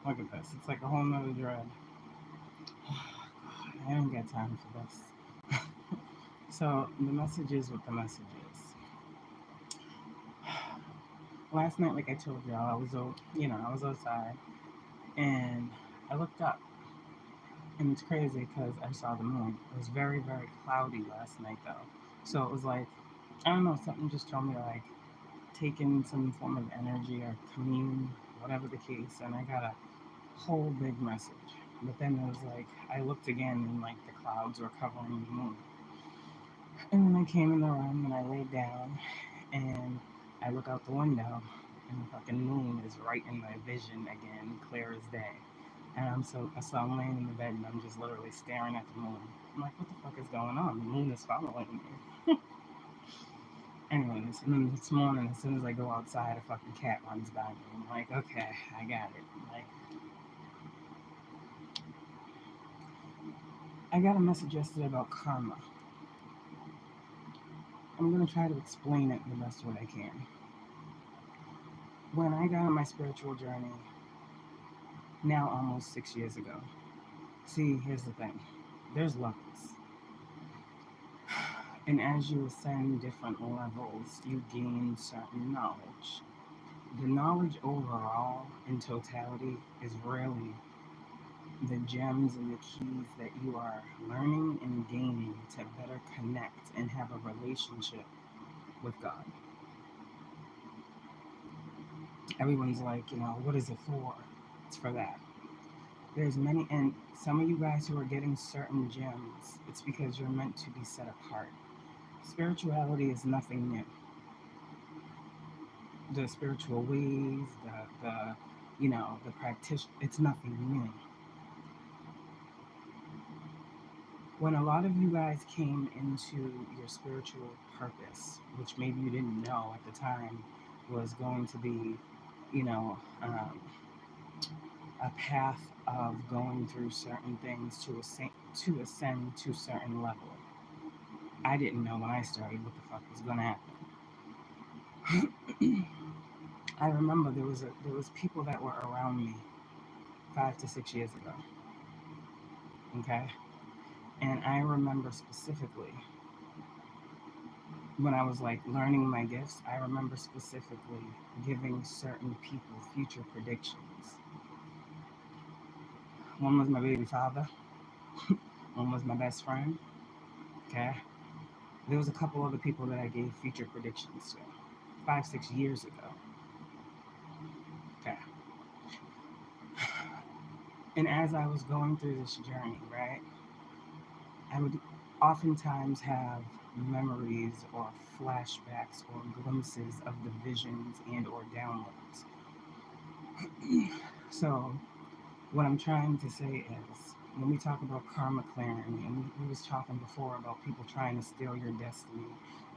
Look at this. It's like a whole nother dread. God, I don't get time for this. So the message is what the message is. Last night, like I told y'all, I was outside, and I looked up, and it's crazy because I saw the moon. It was very, very cloudy last night, though. So it was like, I don't know, something just told me like take in some form of energy or commune, whatever the case, and I got a whole big message. But then it was like I looked again, and like the clouds were covering the moon. And then I came in the room and I laid down, and I look out the window, and the fucking moon is right in my vision again, clear as day. And so I'm laying in the bed and I'm just literally staring at the moon. I'm like, what the fuck is going on? The moon is following me. Anyways, and then this morning, as soon as I go outside, a fucking cat runs by me. I'm like, okay, I got it. Like, I got a message yesterday about karma. I'm gonna try to explain it the best way I can. When I got on my spiritual journey, now almost 6 years ago. See, here's the thing. There's levels. And as you ascend different levels, you gain certain knowledge. The knowledge overall, in totality, is really the gems and the keys that you are learning and gaining to better connect and have a relationship with God. Everyone's like, what is it for? It's for that. There's many, and some of you guys who are getting certain gems, it's because you're meant to be set apart. Spirituality is nothing new. The spiritual ways, the practice, it's nothing new. When a lot of you guys came into your spiritual purpose, which maybe you didn't know at the time was going to be, you know, um, a path of going through certain things to ascend to certain level. I didn't know when I started what the fuck was gonna happen. I remember there was people that were around me 5 to 6 years ago. Okay, and I remember specifically when I was like learning my gifts. I remember specifically giving certain people future predictions. One was my baby father. One was my best friend. Okay, there was a couple other people that I gave future predictions to 5, 6 years ago. Okay, and as I was going through this journey, right, I would oftentimes have memories or flashbacks or glimpses of the visions and or downloads. So what I'm trying to say is when we talk about karma clearing, and we was talking before about people trying to steal your destiny,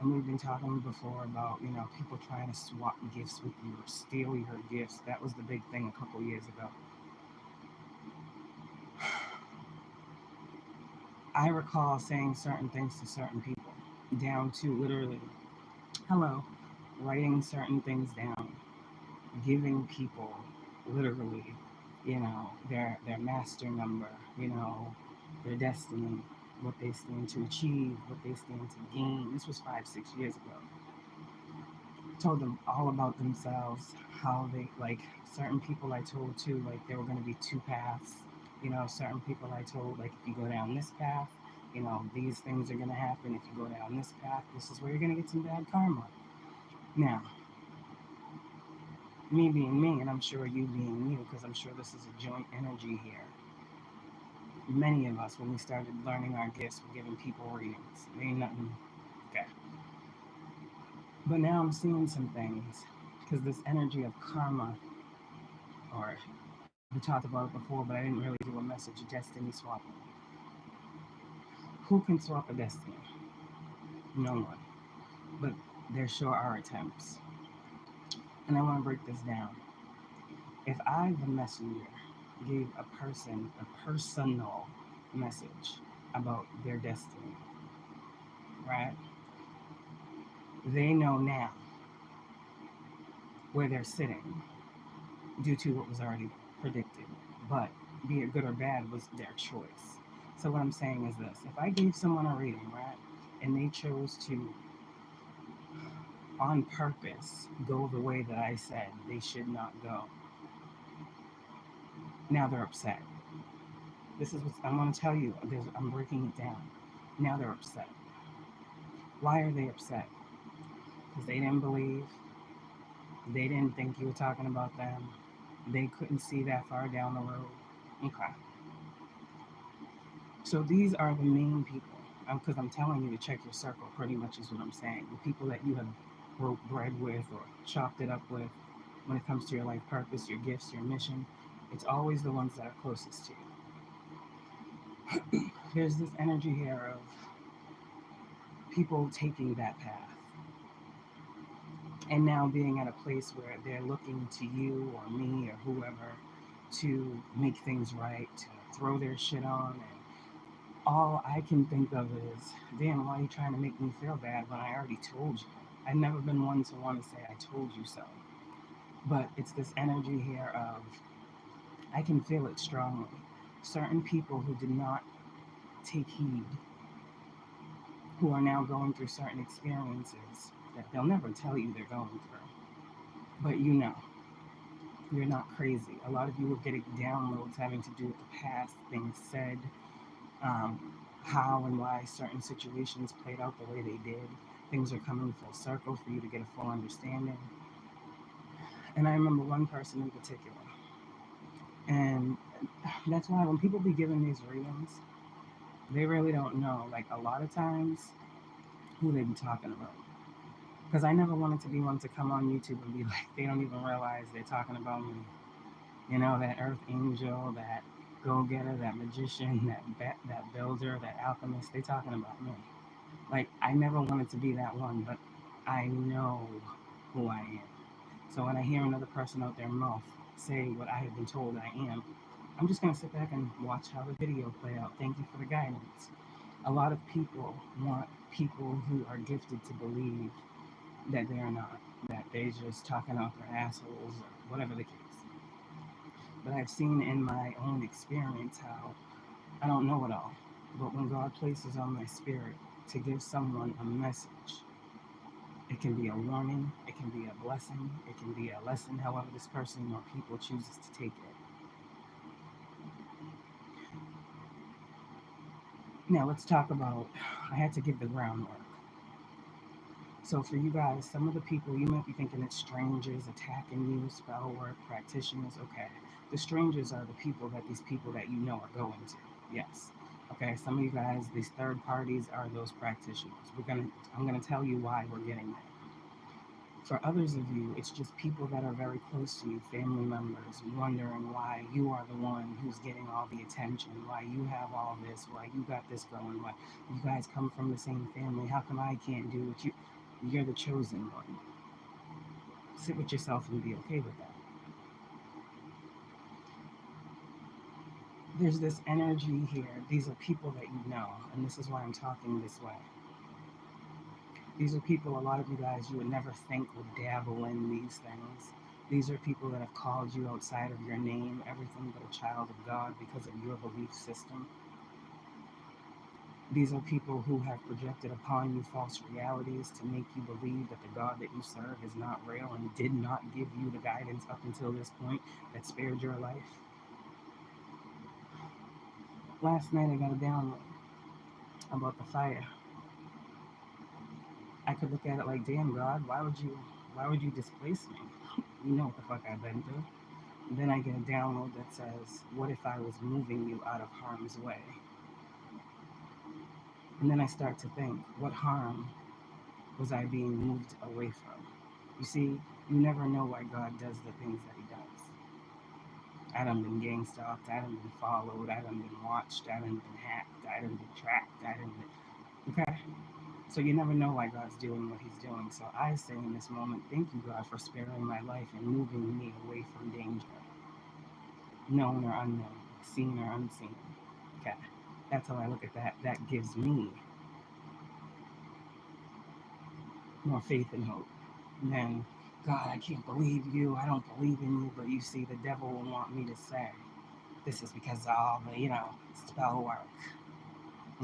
and we've been talking before about people trying to swap gifts with you or steal your gifts. That was the big thing a couple years ago. I recall saying certain things to certain people, down to literally, hello, writing certain things down, giving people literally, their master number, their destiny, what they stand to achieve, what they stand to gain. This was 5, 6 years ago. Told them all about themselves, how they like certain people I told too, like there were gonna be two paths. Certain people I told like if you go down this path, these things are gonna happen. If you go down this path, this is where you're gonna get some bad karma. Now, me being me, and I'm sure you being you, because I'm sure this is a joint energy here. Many of us, when we started learning our gifts, were giving people readings. There ain't nothing. Okay. But now I'm seeing some things, because this energy of karma, or we talked about it before, but I didn't really do a message, destiny swapping. Who can swap a destiny? No one. But there sure are attempts. And I want to break this down. If I, the messenger, gave a person a personal message about their destiny, right? They know now where they're sitting due to what was already predicted. but be it good or bad was their choice. So what I'm saying is this: if I gave someone a reading, right, and they chose to, on purpose, go the way that I said they should not go, now they're upset. This is what I'm going to tell you. I'm breaking it down. Now they're upset. Why are they upset? Because they didn't believe. They didn't think you were talking about them. They couldn't see that far down the road. Okay. So these are the main people. Because I'm telling you to check your circle, pretty much is what I'm saying. The people that you have broke bread with or chopped it up with when it comes to your life purpose, your gifts, your mission, it's always the ones that are closest to you. There's this energy here of people taking that path and now being at a place where they're looking to you or me or whoever to make things right, to throw their shit on. And all I can think of is, damn, why are you trying to make me feel bad when I already told you? I've never been one to want to say I told you so. But it's this energy here of, I can feel it strongly. Certain people who did not take heed, who are now going through certain experiences that they'll never tell you they're going through. But you know, you're not crazy. A lot of you are getting downloads having to do with the past, things said, how and why certain situations played out the way they did. Things are coming full circle for you to get a full understanding. And I remember one person in particular. And that's why when people be giving these readings, they really don't know, like, a lot of times, who they be talking about. Because I never wanted to be one to come on YouTube and be like, they don't even realize they're talking about me. You know, that earth angel, that go-getter, that magician, that builder, that alchemist, they talking about me. Like, I never wanted to be that one, but I know who I am. So when I hear another person out their mouth say what I have been told I am, I'm just going to sit back and watch how the video play out. Thank you for the guidance. A lot of people want people who are gifted to believe that they are not, that they're just talking out their assholes or whatever the case. But I've seen in my own experience how I don't know it all. But when God places on my spirit to give someone a message, it can be a warning, it can be a blessing, it can be a lesson, however this person or people chooses to take it. Now let's talk about, I had to give the groundwork. So for you guys, some of the people, you might be thinking it's strangers attacking you, spell work, practitioners. Okay, the strangers are the people that you know are going to. Yes. Okay, some of you guys, these third parties are those practitioners. I'm gonna tell you why we're getting there. For others of you, it's just people that are very close to you, family members, wondering why you are the one who's getting all the attention, why you have all this, why you got this going, why you guys come from the same family, how come I can't do what you're the chosen one. Sit with yourself and be okay with that. There's this energy here. These are people that you know, and this is why I'm talking this way. These are people, a lot of you guys, you would never think would dabble in these things. These are people that have called you outside of your name, everything but a child of God because of your belief system. These are people who have projected upon you false realities to make you believe that the God that you serve is not real and did not give you the guidance up until this point that spared your life. Last night I got a download about the fire. I could look at it like, damn God, why would you displace me? You know what the fuck I've been through. And then I get a download that says, what if I was moving you out of harm's way? And then I start to think, what harm was I being moved away from? You see, you never know why God does the things that he does. I done been gang stalked, I done been followed, I done been watched, I done been hacked, I done been tracked, I done been... Okay? So you never know why God's doing what he's doing. So I say in this moment, thank you, God, for sparing my life and moving me away from danger. Known or unknown, seen or unseen. Okay? That's how I look at that. That gives me more faith and hope than, God, I can't believe you, I don't believe in you, but you see, the devil will want me to say, this is because of all the, spell work.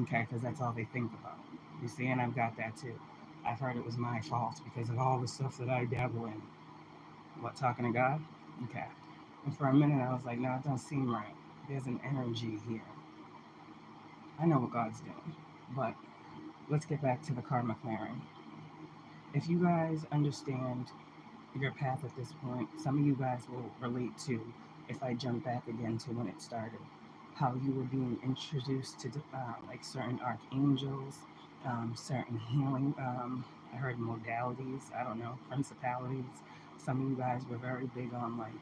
Okay, because that's all they think about. You see, and I've got that too. I've heard it was my fault because of all the stuff that I dabble in. What, talking to God? Okay. And for a minute I was like, no, it don't seem right. There's an energy here. I know what God's doing. But let's get back to the karma clearing. If you guys understand your path at this point, some of you guys will relate to, if I jump back again to when it started, how you were being introduced to like certain archangels, certain healing, I heard modalities, I don't know, principalities. Some of you guys were very big on like,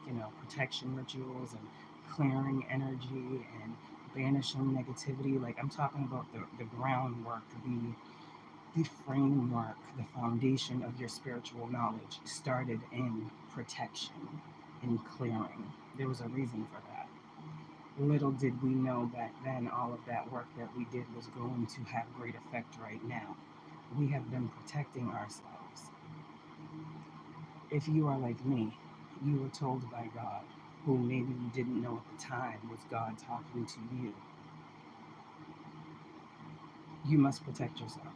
protection rituals and clearing energy and banishing negativity. Like I'm talking about the groundwork, the framework, the foundation of your spiritual knowledge started in protection, in clearing. There was a reason for that. Little did we know back then all of that work that we did was going to have great effect right now. We have been protecting ourselves. If you are like me, you were told by God, who maybe you didn't know at the time was God talking to you. You must protect yourself.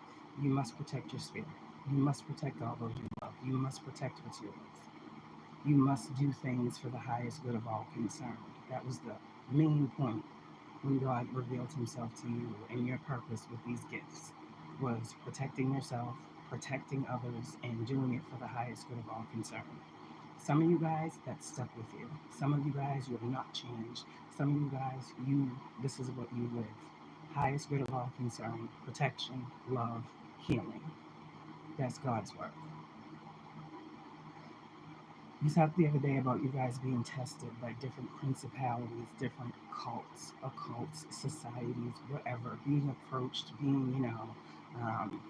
You must protect your spirit. You must protect all those you love. You must protect what's yours. You must do things for the highest good of all concerned. That was the main point when God revealed himself to you, and your purpose with these gifts was protecting yourself, protecting others, and doing it for the highest good of all concerned. Some of you guys, that stuck with you. Some of you guys, you have not changed. Some of you guys, this is what you live. Highest good of all concerned, protection, love, healing. That's God's work. You talked the other day about you guys being tested by different principalities, different cults, occults, societies, whatever, being approached, being,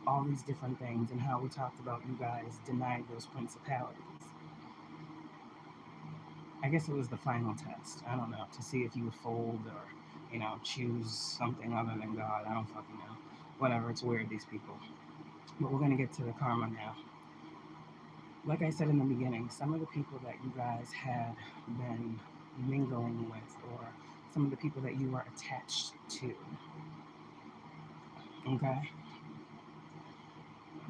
all these different things, and how we talked about you guys denied those principalities. I guess it was the final test. I don't know, to see if you would fold or, choose something other than God. I don't fucking know. Whatever, it's weird, these people. But we're going to get to the karma now. Like I said in the beginning, some of the people that you guys had been mingling with, or some of the people that you were attached to, okay?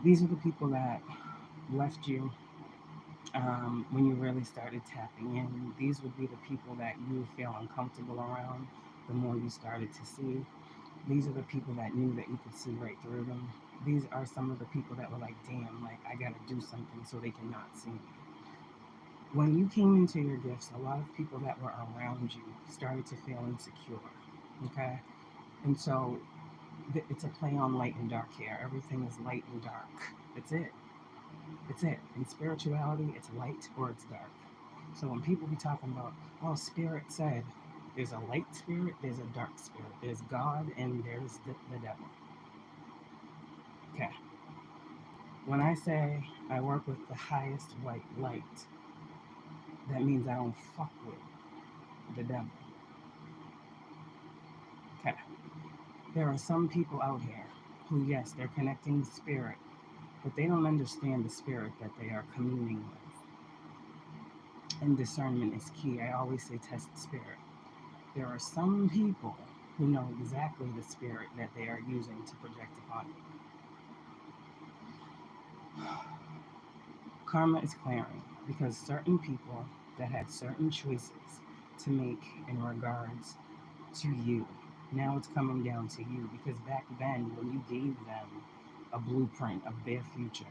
These are the people that left you when you really started tapping in. These would be the people that you feel uncomfortable around the more you started to see. These are the people that knew that you could see right through them. These are some of the people that were like, damn, like I gotta do something so they cannot see me. When you came into your gifts, a lot of people that were around you started to feel insecure, okay? And so it's a play on light and dark here. Everything is light and dark. That's it. It's it. In spirituality, it's light or it's dark. So when people be talking about, oh, spirit said, there's a light spirit, there's a dark spirit. There's God and there's the devil. Okay. When I say I work with the highest white light, that means I don't fuck with the devil. Okay. There are some people out here who, yes, they're connecting spirit, but they don't understand the spirit that they are communing with. And discernment is key. I always say test the spirit. There are some people who know exactly the spirit that they are using to project upon you. Karma is clearing because certain people that had certain choices to make in regards to you, now it's coming down to you, because back then when you gave them a blueprint of their future,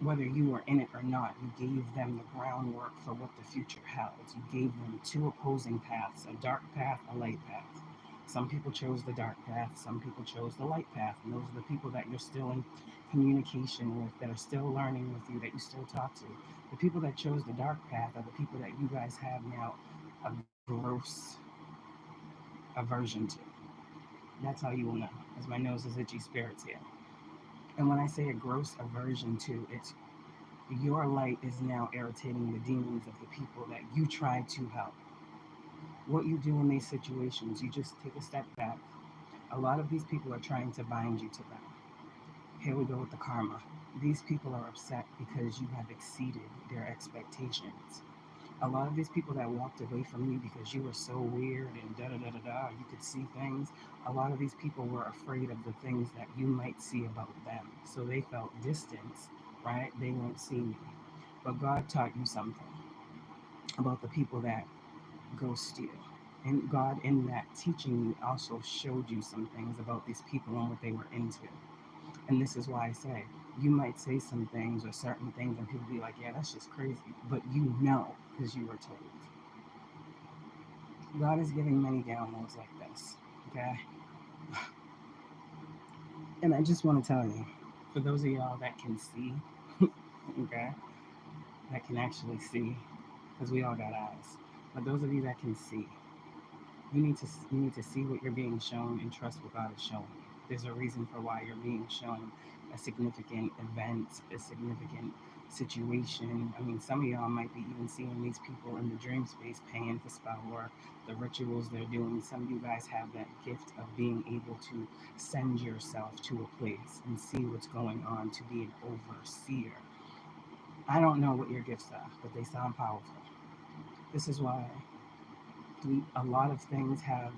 whether you were in it or not, you gave them the groundwork for what the future held. You gave them two opposing paths, a dark path, a light path. Some people chose the dark path, some people chose the light path, and those are the people that you're still in communication with, that are still learning with you, that you still talk to. The people that chose the dark path are the people that you guys have now a gross aversion to. That's how you will know, as my nose is itchy, spirits here. And when I say a gross aversion to, it's your light is now irritating the demons of the people that you try to help. What you do in these situations, you just take a step back. A lot of these people are trying to bind you to them. Here we go with the karma. These people are upset because you have exceeded their expectations. A lot of these people that walked away from you because you were so weird and da da da da da, you could see things. A lot of these people were afraid of the things that you might see about them. So they felt distance, right? They won't see you. But God taught you something about the people that ghost you. And God, in that teaching you, also showed you some things about these people and what they were into. And this is why I say, you might say some things or certain things, and people be like, yeah, that's just crazy. But you know, because you were told. God is giving many downloads like this, okay? And I just want to tell you, for those of y'all that can see, okay, that can actually see, because we all got eyes. But those of you that can see, you need to see what you're being shown and trust what God is showing you. There's a reason for why you're being shown a significant event, a significant situation. I mean, some of y'all might be even seeing these people in the dream space paying for spell work, the rituals they're doing. Some of you guys have that gift of being able to send yourself to a place and see what's going on, to be an overseer. I don't know what your gifts are, but they sound powerful. This is why a lot of things have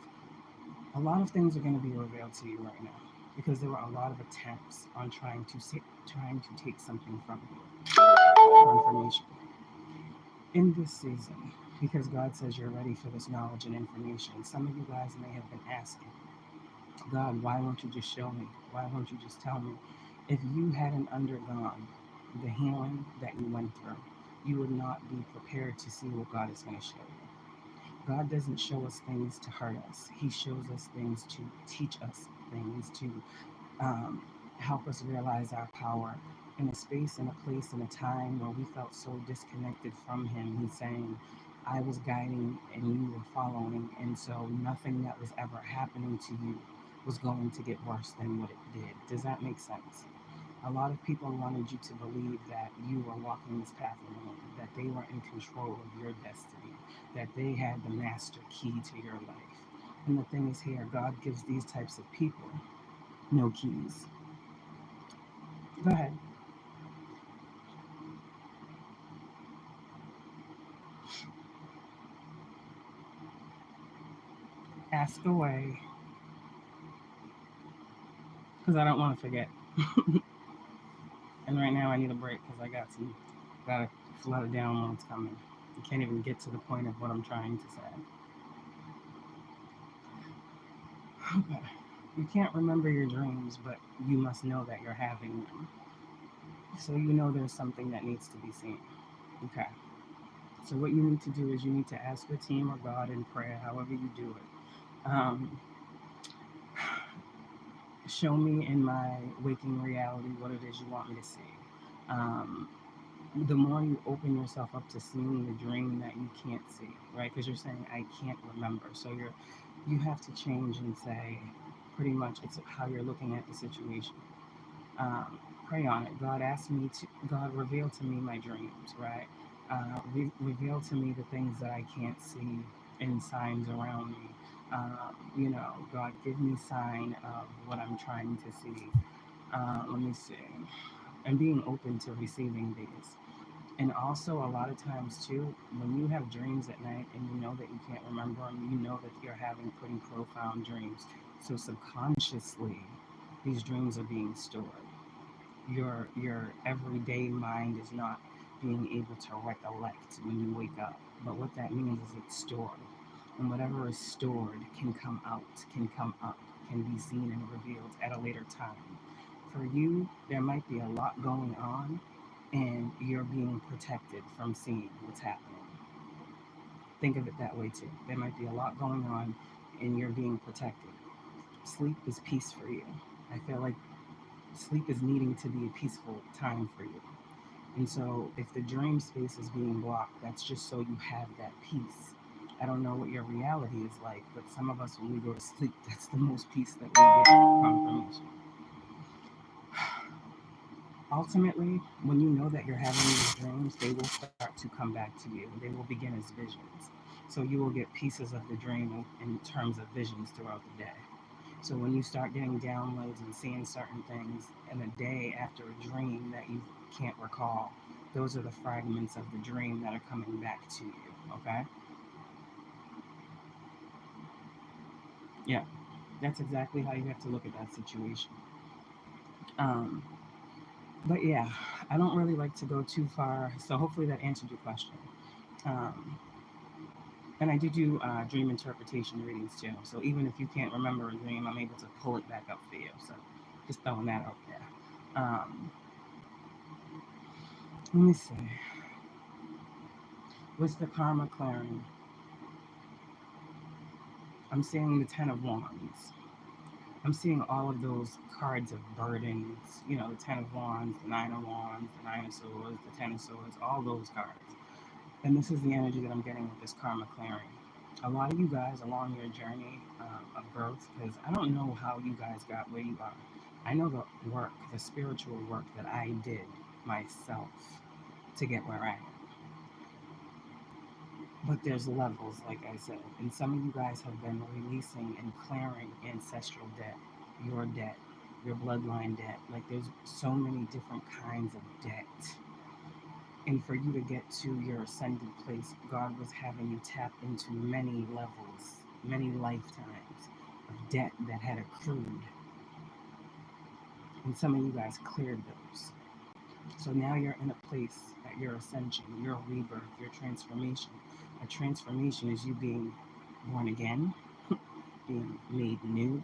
a lot of things are going to be revealed to you right now, because there were a lot of attempts on trying to take something from you for information in this season, because God says you're ready for this knowledge and information. Some of you guys may have been asking God, why won't you just show me? Why won't you just tell me? If you hadn't undergone the healing that you went through, you would not be prepared to see what God is going to show you. God doesn't show us things to hurt us. He shows us things to teach us things, to um, help us realize our power. In a space, in a place, in a time where we felt so disconnected from Him, He's saying, I was guiding and you were following, and so nothing that was ever happening to you was going to get worse than what it did. Does that make sense? A lot of people wanted you to believe that you were walking this path alone, that they were in control of your destiny, that they had the master key to your life. And the thing is, here, God gives these types of people no keys. Go ahead. Ask away, because I don't want to forget. And right now I need a break because gotta flood it down when it's coming. I can't even get to the point of what I'm trying to say. Okay. You can't remember your dreams, but you must know that you're having them. So you know there's something that needs to be seen. Okay. So what you need to do is you need to ask your team or God in prayer, however you do it. Show me in my waking reality what it is you want me to see. Um, the more you open yourself up to seeing the dream that you can't see, right? Because you're saying I can't remember, so you have to change and say, pretty much, it's how you're looking at the situation. Pray on it. God, reveal to me my dreams, right? Reveal to me the things that I can't see in signs around me. God, give me sign of what I'm trying to see. Let me see. And being open to receiving these. And also, a lot of times, too, when you have dreams at night and you know that you can't remember them, you know that you're having pretty profound dreams. So, subconsciously, these dreams are being stored. Your everyday mind is not being able to recollect when you wake up. But what that means is it's stored. And whatever is stored can come out, can come up, can be seen and revealed at a later time. For you, there might be a lot going on and you're being protected from seeing what's happening. Think of it that way too. There might be a lot going on and you're being protected. Sleep is peace for you. I feel like sleep is needing to be a peaceful time for you. And so if the dream space is being blocked, that's just so you have that peace. I don't know what your reality is like, but some of us, when we go to sleep, that's the most peace that we get. Confirmation. Ultimately, when you know that you're having these dreams, they will start to come back to you. They will begin as visions. So you will get pieces of the dream in terms of visions throughout the day. So when you start getting downloads and seeing certain things in a day after a dream that you can't recall, those are the fragments of the dream that are coming back to you, okay? Yeah, that's exactly how you have to look at that situation. Um, but yeah, I don't really like to go too far, so hopefully that answered your question. Um, and I do dream interpretation readings too, so even if you can't remember a dream, I'm able to pull it back up for you, so just throwing that out there. Let me see. With the karma clearing, I'm seeing the Ten of Wands. I'm seeing all of those cards of burdens, you know, the Ten of Wands, the Nine of Wands, the Nine of Swords, the Ten of Swords, all those cards. And this is the energy that I'm getting with this karma clearing. A lot of you guys along your journey of growth, because I don't know how you guys got where you are. I know the work, the spiritual work that I did myself to get where I am. But there's levels, like I said, and some of you guys have been releasing and clearing ancestral debt, your bloodline debt. Like there's so many different kinds of debt. And for you to get to your ascended place, God was having you tap into many levels, many lifetimes of debt that had accrued. And some of you guys cleared those. So now you're in a place at your ascension, your rebirth, your transformation. A transformation is you being born again, being made new.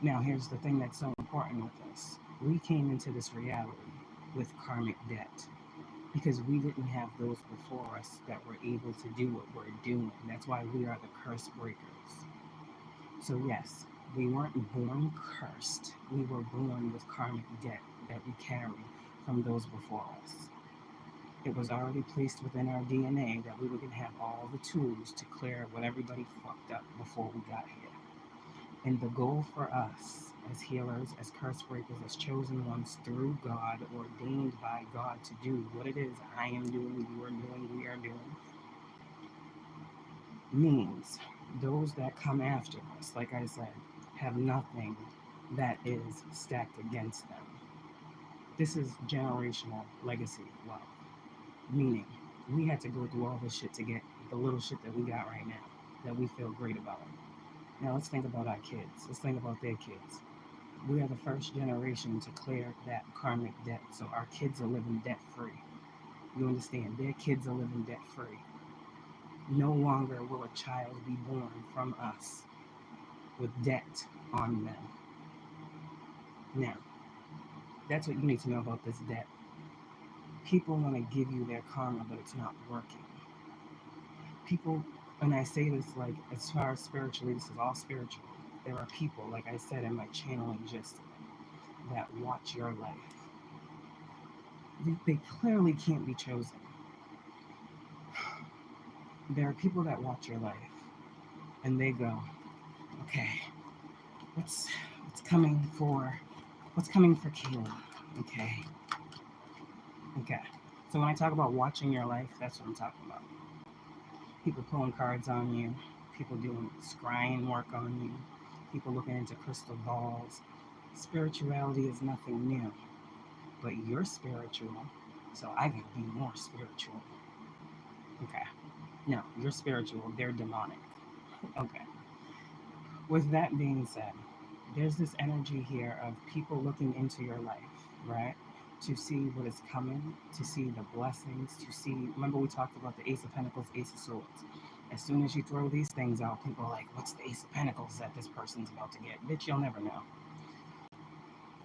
Now, here's the thing that's so important with this. We came into this reality with karmic debt because we didn't have those before us that were able to do what we're doing. That's why we are the curse breakers. So yes, we weren't born cursed. We were born with karmic debt that we carry from those before us. It was already placed within our DNA that we were going to have all the tools to clear what everybody fucked up before we got here. And the goal for us as healers, as curse breakers, as chosen ones through God, ordained by God to do what it is I am doing, you are doing, we are doing, means those that come after us, like I said, have nothing that is stacked against them. This is generational legacy wealth. Meaning, we had to go through all this shit to get the little shit that we got right now, that we feel great about. Now let's think about our kids. Let's think about their kids. We are the first generation to clear that karmic debt, so our kids are living debt free. You understand? Their kids are living debt free. No longer will a child be born from us with debt on them. Now, that's what you need to know about this debt. People want to give you their karma, but it's not working. People, and I say this like as far as spiritually, this is all spiritual. There are people, like I said in my channeling gist, that watch your life. They clearly can't be chosen. There are people that watch your life, and they go, okay, what's coming for Kayla? Okay. So when I talk about watching your life, that's what I'm talking about. People pulling cards on you, people doing scrying work on you, people looking into crystal balls. Spirituality is nothing new, but you're spiritual, so I gotta be more spiritual. Okay. No, you're spiritual, they're demonic. Okay. With that being said, there's this energy here of people looking into your life, right? To see what is coming, to see the blessings, to see. Remember, we talked about the Ace of Pentacles, Ace of Swords. As soon as you throw these things out, people are like, what's the Ace of Pentacles that this person's about to get? Bitch, you'll never know.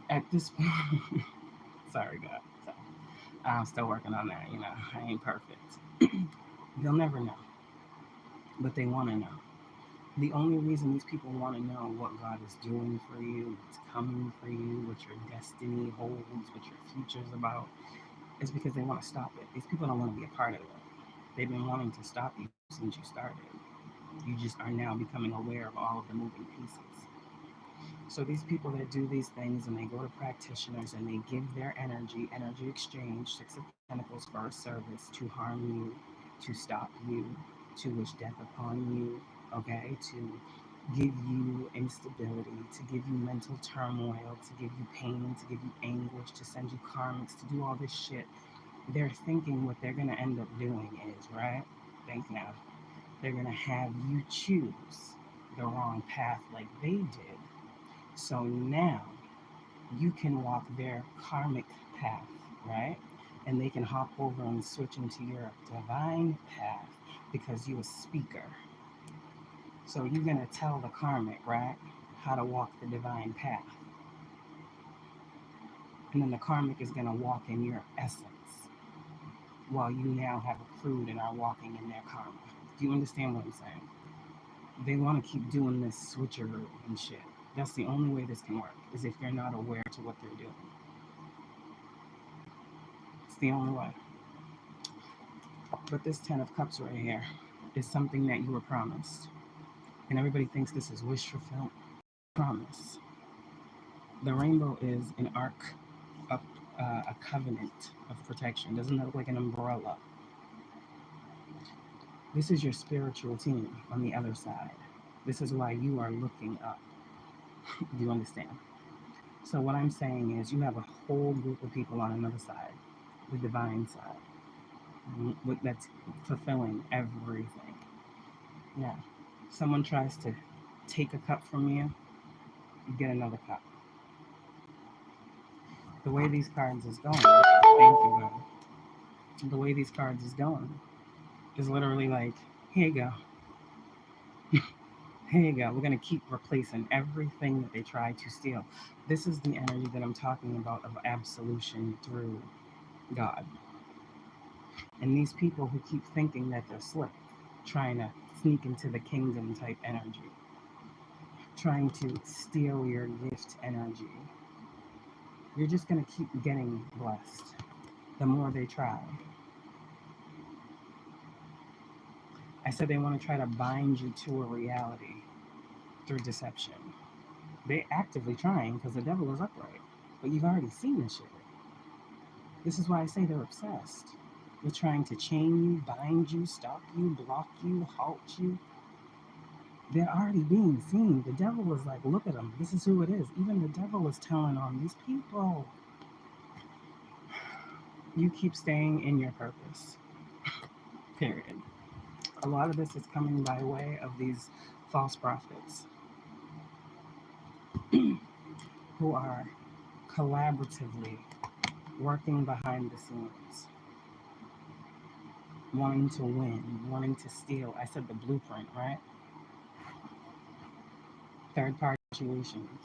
At this point, sorry, God. So, I'm still working on that, I ain't perfect. They'll never know, but they want to know. The only reason these people want to know what God is doing for you, what's coming for you, what your destiny holds, what your future's about, is because they want to stop it. These people don't want to be a part of it. They've been wanting to stop you since you started. You just are now becoming aware of all of the moving pieces. So these people that do these things and they go to practitioners and they give their energy exchange, Six of Pentacles for a service to harm you, to stop you, to wish death upon you, okay, to give you instability, to give you mental turmoil, to give you pain, to give you anguish, to send you karmics, to do all this shit. They're thinking what they're going to end up doing is, right? Think now. They're going to have you choose the wrong path like they did. So now you can walk their karmic path, right? And they can hop over and switch into your divine path because you're a speaker. So you're going to tell the karmic, right, how to walk the divine path. And then the karmic is going to walk in your essence while you now have accrued and are walking in their karma. Do you understand what I'm saying? They want to keep doing this switcheroo and shit. That's the only way this can work, is if you're not aware to what they're doing. It's the only way. But this 10 of Cups right here is something that you were promised. And everybody thinks this is wish fulfillment. Promise. The rainbow is an arc, a covenant of protection. Doesn't that look like an umbrella? This is your spiritual team on the other side. This is why you are looking up. Do you understand? So what I'm saying is you have a whole group of people on another side, the divine side, that's fulfilling everything. Now, someone tries to take a cup from you, you get another cup. The way these cards is going, thank you, God. The way these cards is going is literally like, here you go. Here you go. We're going to keep replacing everything that they try to steal. This is the energy that I'm talking about of absolution through God. And these people who keep thinking that they're slick, trying to sneak into the kingdom type energy, trying to steal your gift energy, you're just going to keep getting blessed the more they try. I said they want to try to bind you to a reality through deception. They're actively trying because the devil is upright. But you've already seen this shit. This is why I say they're obsessed. They're trying to chain you, bind you, stop you, block you, halt you. They're already being seen. The devil is like, look at them. This is who it is. Even the devil is telling on these people. You keep staying in your purpose. Period. A lot of this is coming by way of these false prophets who are collaboratively working behind the scenes, wanting to win, wanting to steal. I said the blueprint, right? Third party situations,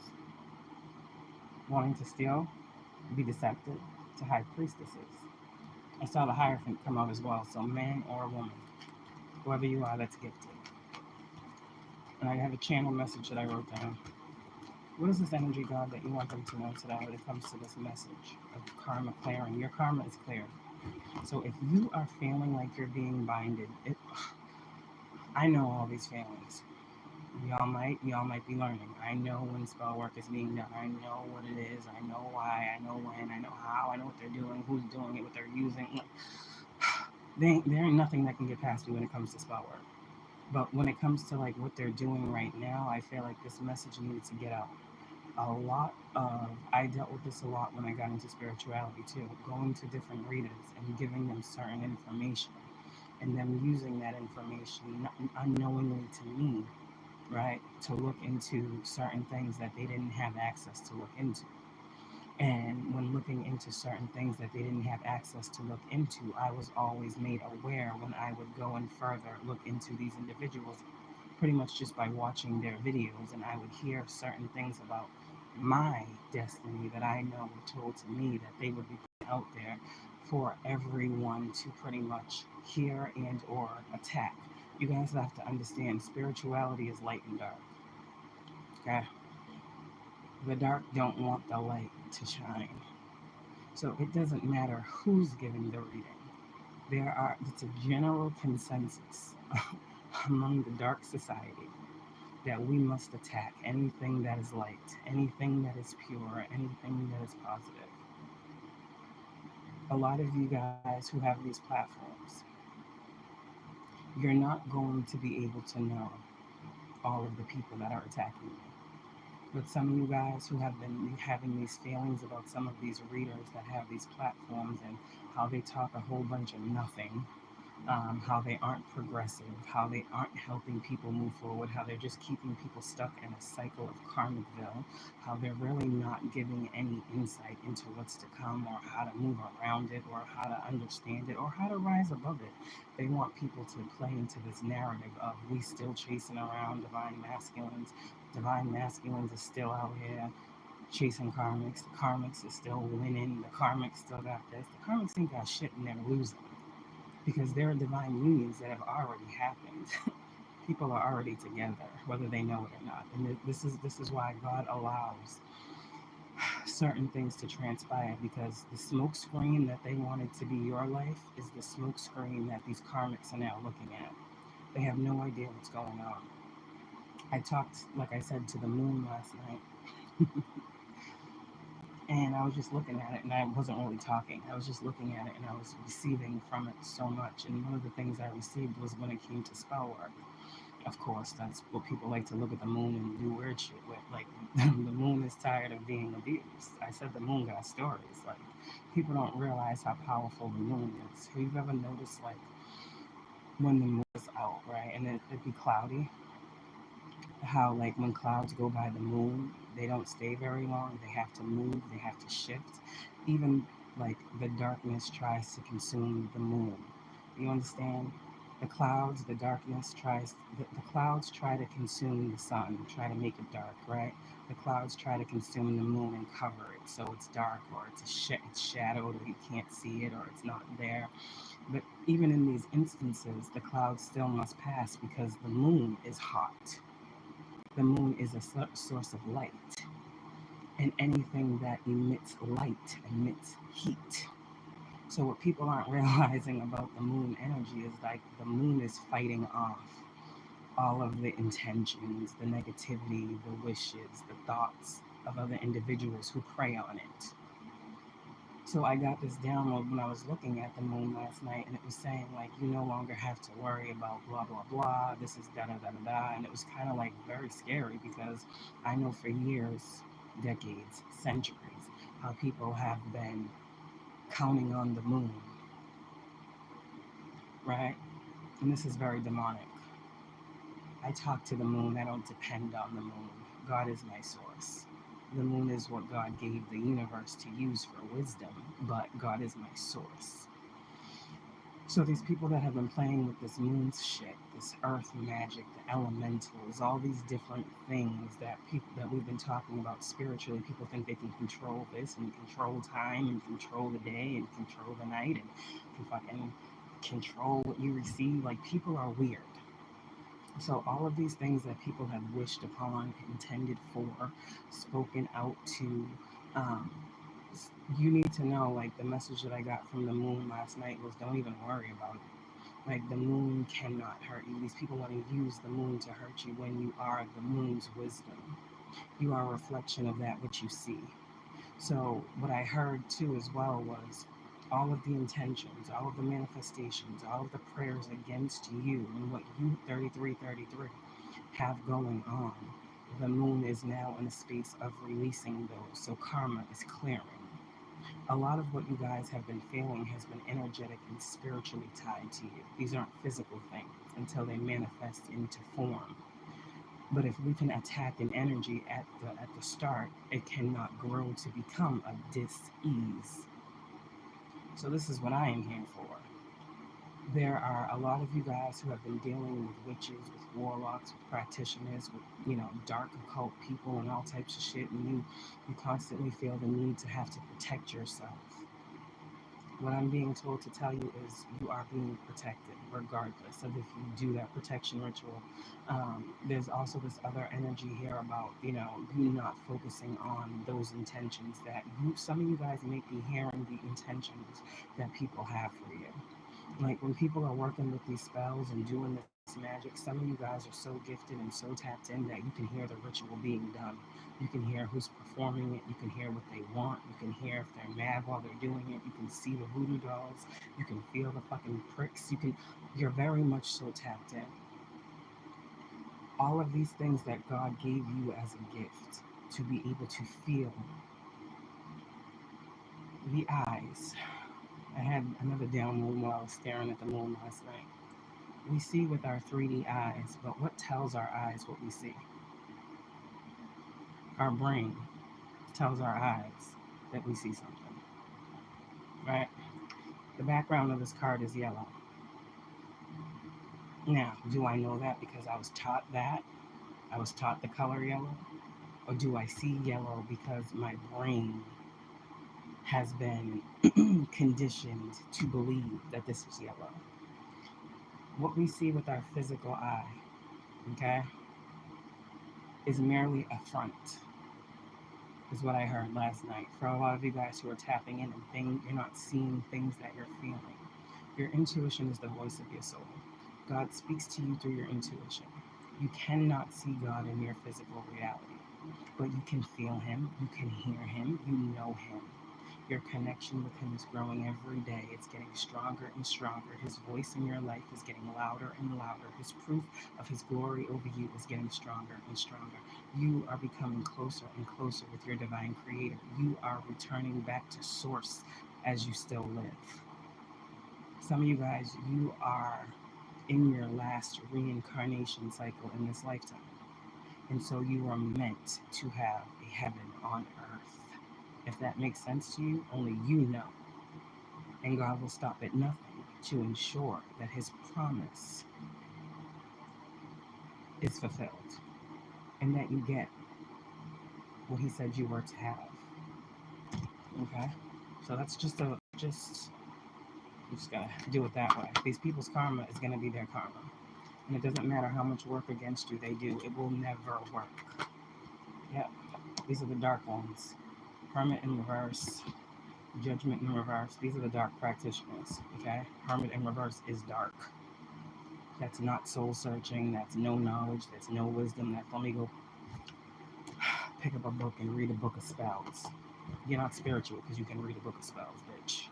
wanting to steal, be deceptive to high priestesses. I saw the Hierophant come out as well, so man or woman, whoever you are, that's gifted. And I have a channel message that I wrote down. What is this energy, God, that you want them to know today when it comes to this message of karma clearing? Your karma is clear. So if you are feeling like you're being binded, I know all these feelings. Y'all might be learning. I know when spell work is being done. I know what it is. I know why. I know when. I know how. I know what they're doing. Who's doing it. What they're using. There ain't nothing that can get past me when it comes to spell work. But when it comes to like what they're doing right now, I feel like this message needed to get out. I dealt with this a lot when I got into spirituality too. Going to different readers and giving them certain information, and them using that information unknowingly to me, right, to look into certain things that they didn't have access to look into. And when looking into certain things that they didn't have access to look into, I was always made aware when I would go and further look into these individuals, pretty much just by watching their videos, and I would hear certain things about my destiny that I know were told to me that they would be put out there for everyone to pretty much hear and or attack. You guys have to understand, spirituality is light and dark. Okay? The dark don't want the light to shine. So it doesn't matter who's giving the reading. It's a general consensus among the dark society that we must attack anything that is light, anything that is pure, anything that is positive. A lot of you guys who have these platforms, you're not going to be able to know all of the people that are attacking me. But some of you guys who have been having these feelings about some of these readers that have these platforms and how they talk a whole bunch of nothing, how they aren't progressive, how they aren't helping people move forward, how they're just keeping people stuck in a cycle of karmicville, how they're really not giving any insight into what's to come or how to move around it or how to understand it or how to rise above it. They want people to play into this narrative of we still chasing around divine masculines. Divine masculines is still out here chasing karmics. The karmics is still winning. The karmics still got this. The karmics ain't got shit and they're losing because there are divine unions that have already happened. People are already together, whether they know it or not. And this is why God allows certain things to transpire, because the smoke screen that they wanted to be your life is the smoke screen that these karmics are now looking at. They have no idea what's going on. I talked, like I said, to the moon last night. And I was just looking at it, and I wasn't really talking. I was just looking at it, and I was receiving from it so much. And one of the things I received was when it came to spell work. Of course, that's what people like to look at the moon and do weird shit with. Like, the moon is tired of being abused. I said the moon got stories. Like, people don't realize how powerful the moon is. Have you ever noticed, like, when the moon is out, right, and it'd be cloudy, how like when clouds go by the moon, they don't stay very long. They have to move, they have to shift. Even like the darkness tries to consume the moon. You understand? The clouds, the darkness tries, the clouds try to consume the sun, try to make it dark, right? The clouds try to consume the moon and cover it so it's dark or it's shadowed or you can't see it or it's not there. But even in these instances, the clouds still must pass because the moon is hot. The moon is a source of light, and anything that emits light emits heat. So what people aren't realizing about the moon energy is like the moon is fighting off all of the intentions, the negativity, the wishes, the thoughts of other individuals who prey on it. So I got this download when I was looking at the moon last night, and it was saying like you no longer have to worry about blah blah blah. This is da da da da da, and it was kind of like very scary because I know for years, decades, centuries, how people have been counting on the moon, right? And this is very demonic. I talk to the moon. I don't depend on the moon. God is my source. The moon is what God gave the universe to use for wisdom, but God is my source. So these people that have been playing with this moon shit, this earth magic, the elementals, all these different things that people that we've been talking about spiritually, people think they can control this and control time and control the day and control the night and can fucking control what you receive. Like, people are weird. So all of these things that people have wished upon, intended for, spoken out to, um, you need to know, like, the message that I got from the moon last night was don't even worry about it. Like, the moon cannot hurt you. These people want to use the moon to hurt you when you are the moon's wisdom. You are a reflection of that which you see. So what I heard too as well was all of the intentions, all of the manifestations, all of the prayers against you and what you 3333 have going on. The moon is now in a space of releasing those. So karma is clearing. A lot of what you guys have been feeling has been energetic and spiritually tied to you. These aren't physical things until they manifest into form. But if we can attack an energy at the start, it cannot grow to become a dis-ease. So this is what I am here for. There are a lot of you guys who have been dealing with witches, with warlocks, with practitioners, with, dark occult people and all types of shit, and you constantly feel the need to have to protect yourself. What I'm being told to tell you is you are being protected regardless of if you do that protection ritual. There's also this other energy here about, you not focusing on those intentions that some of you guys may be hearing the intentions that people have for you. Like, when people are working with these spells and doing this magic, some of you guys are so gifted and so tapped in that you can hear the ritual being done. You can hear who's performing it. You can hear what they want. You can hear if they're mad while they're doing it. You can see the voodoo dolls. You can feel the fucking pricks. You're very much so tapped in. All of these things that God gave you as a gift to be able to feel. The eyes. I had another download while I was staring at the moon last night. We see with our 3D eyes, but what tells our eyes what we see? Our brain tells our eyes that we see something, right? The background of this card is yellow. Now, do I know that because I was taught that? I was taught the color yellow? Or do I see yellow because my brain has been conditioned to believe that this is yellow? What we see with our physical eye, okay, is merely a front, is what I heard last night. For a lot of you guys who are tapping in and you're not seeing things that you're feeling. Your intuition is the voice of your soul. God speaks to you through your intuition. You cannot see God in your physical reality, but you can feel Him, you can hear Him, you know Him. Your connection with Him is growing every day. It's getting stronger and stronger. His voice in your life is getting louder and louder. His proof of His glory over you is getting stronger and stronger. You are becoming closer and closer with your divine creator. You are returning back to source as you still live. Some of you guys, you are in your last reincarnation cycle in this lifetime. And so you are meant to have a heaven on earth. If that makes sense to you, only you know. And God will stop at nothing to ensure that His promise is fulfilled and that you get what He said you were to have. Okay? So that's you just gotta do it that way. These people's karma is gonna be their karma. And it doesn't matter how much work against you they do, it will never work. Yep. These are the dark ones. Hermit in reverse. Judgment in reverse. These are the dark practitioners. Okay? Hermit in reverse is dark. That's not soul searching. That's no knowledge. That's no wisdom. That's let me go pick up a book and read a book of spells. You're not spiritual because you can read a book of spells, bitch.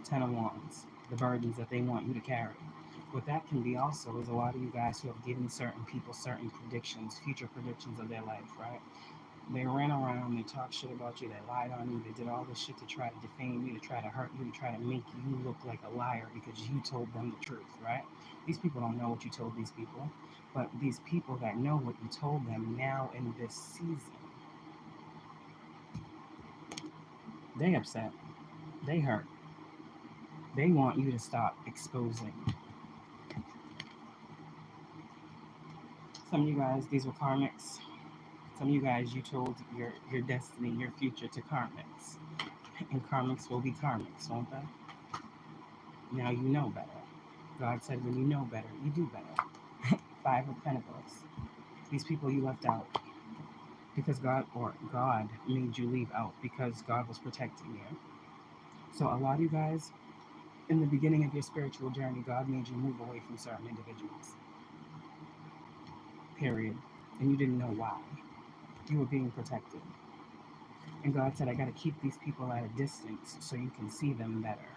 10 of Wands. The burdens that they want you to carry. What that can be also is a lot of you guys who have given certain people certain predictions, future predictions of their life, right? They ran around, they talked shit about you, they lied on you, they did all this shit to try to defame you, to try to hurt you, to try to make you look like a liar because you told them the truth, right? These people don't know what you told these people, but these people that know what you told them now in this season, they upset, they hurt, they want you to stop exposing. Some of you guys, these were karmics. Some of you guys, you told your destiny, your future to karmics. And karmics will be karmics, won't they? Now you know better. God said when you know better, you do better. 5 of Pentacles. These people you left out because God made you leave out because God was protecting you. So a lot of you guys, in the beginning of your spiritual journey, God made you move away from certain individuals. Period. And you didn't know why. You were being protected. And God said, I got to keep these people at a distance so you can see them better.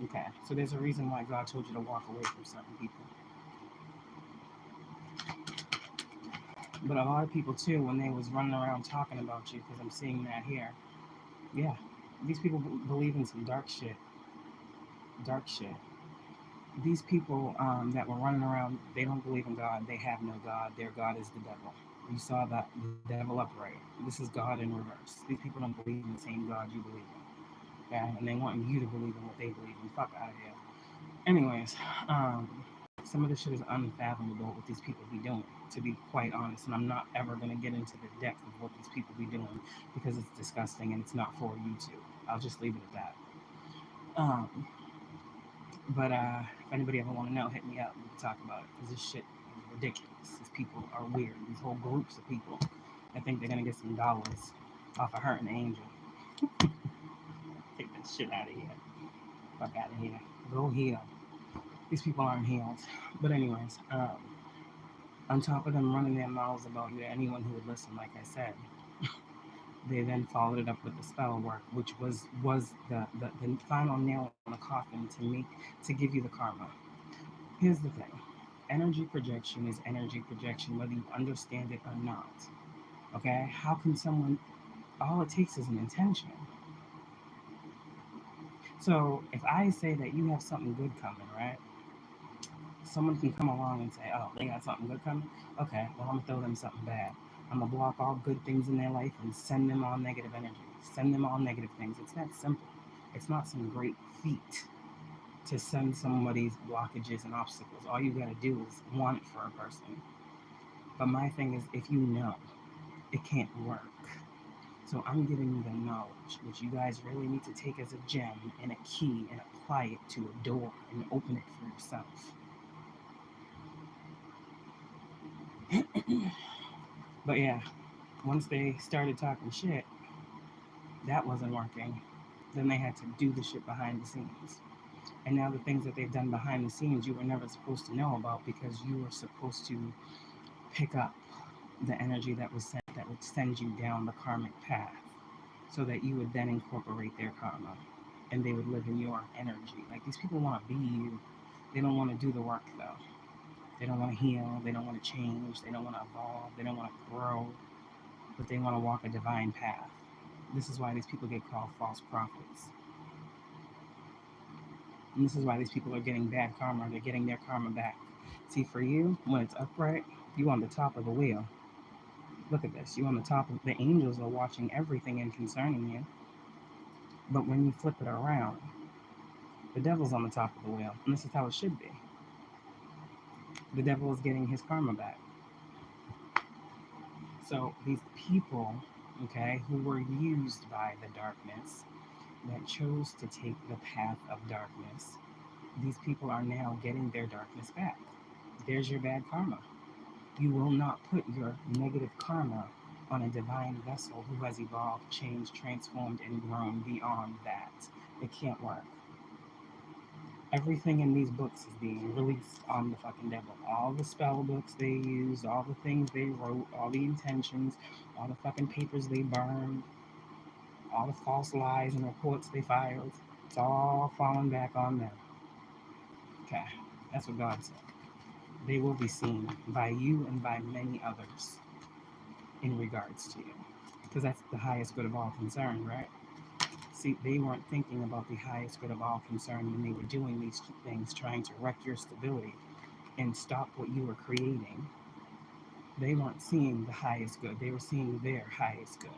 Okay, so there's a reason why God told you to walk away from certain people. But a lot of people too, when they was running around talking about you, because I'm seeing that here, yeah, these people believe in some dark shit. Dark shit. These people that were running around, they don't believe in God. They have no God. Their God is the devil. You saw that, the devil upright. This is God in reverse. These people don't believe in the same God you believe in. Okay? And they want you to believe in what they believe in. Fuck out of here. Anyways, some of this shit is unfathomable what these people be doing, to be quite honest. And I'm not ever going to get into the depth of what these people be doing because it's disgusting and it's not for YouTube. I'll just leave it at that. But if anybody ever want to know, hit me up. We can talk about it because this shit is ridiculous. These people are weird. These whole groups of people. I think they're going to get some dollars off of hurting an angel. Take that shit out of here. Fuck out of here. Go heal. These people aren't healed. But anyways, on top of them running their mouths about you to anyone who would listen, like I said, they then followed it up with the spell work, which was the final nail in the coffin to give you the karma. Here's the thing. Energy projection is energy projection, whether you understand it or not. Okay? How can someone, all it takes is an intention. So if I say that you have something good coming, right? Someone can come along and say, oh, they got something good coming? Okay, well, I'm gonna throw them something bad. I'm gonna block all good things in their life and send them all negative energy. Send them all negative things. It's that simple. It's not some great feat to send somebody's blockages and obstacles. All you gotta do is want it for a person. But my thing is, if you know, it can't work. So I'm giving you the knowledge, which you guys really need to take as a gem and a key and apply it to a door and open it for yourself. But yeah, once they started talking shit, that wasn't working. Then they had to do the shit behind the scenes. And now the things that they've done behind the scenes you were never supposed to know about, because you were supposed to pick up the energy that was sent, that would send you down the karmic path, so that you would then incorporate their karma and they would live in your energy. Like, these people want to be you. They don't want to do the work though. They don't want to heal. They don't want to change. They don't want to evolve. They don't want to grow. But they want to walk a divine path. This is why these people get called false prophets. And this is why these people are getting bad karma. They're getting their karma back. See, for you, when it's upright, you on the top of the wheel. Look at this. You on the top of the angels are watching everything and concerning you. But when you flip it around, the devil's on the top of the wheel. And this is how it should be. The devil is getting his karma back. So these people, okay, who were used by the darkness, that chose to take the path of darkness, these people are now getting their darkness back. There's your bad karma. You will not put your negative karma on a divine vessel who has evolved, changed, transformed, and grown beyond that. It can't work. Everything in these books is being released on the fucking devil. All the spell books they used, all the things they wrote, all the intentions, all the fucking papers they burned, all the false lies and reports they filed. It's all falling back on them. Okay, that's what God said. They will be seen by you and by many others in regards to you. Because that's the highest good of all concern, right? See, they weren't thinking about the highest good of all concern when they were doing these things, trying to wreck your stability and stop what you were creating. They weren't seeing the highest good. They were seeing their highest good.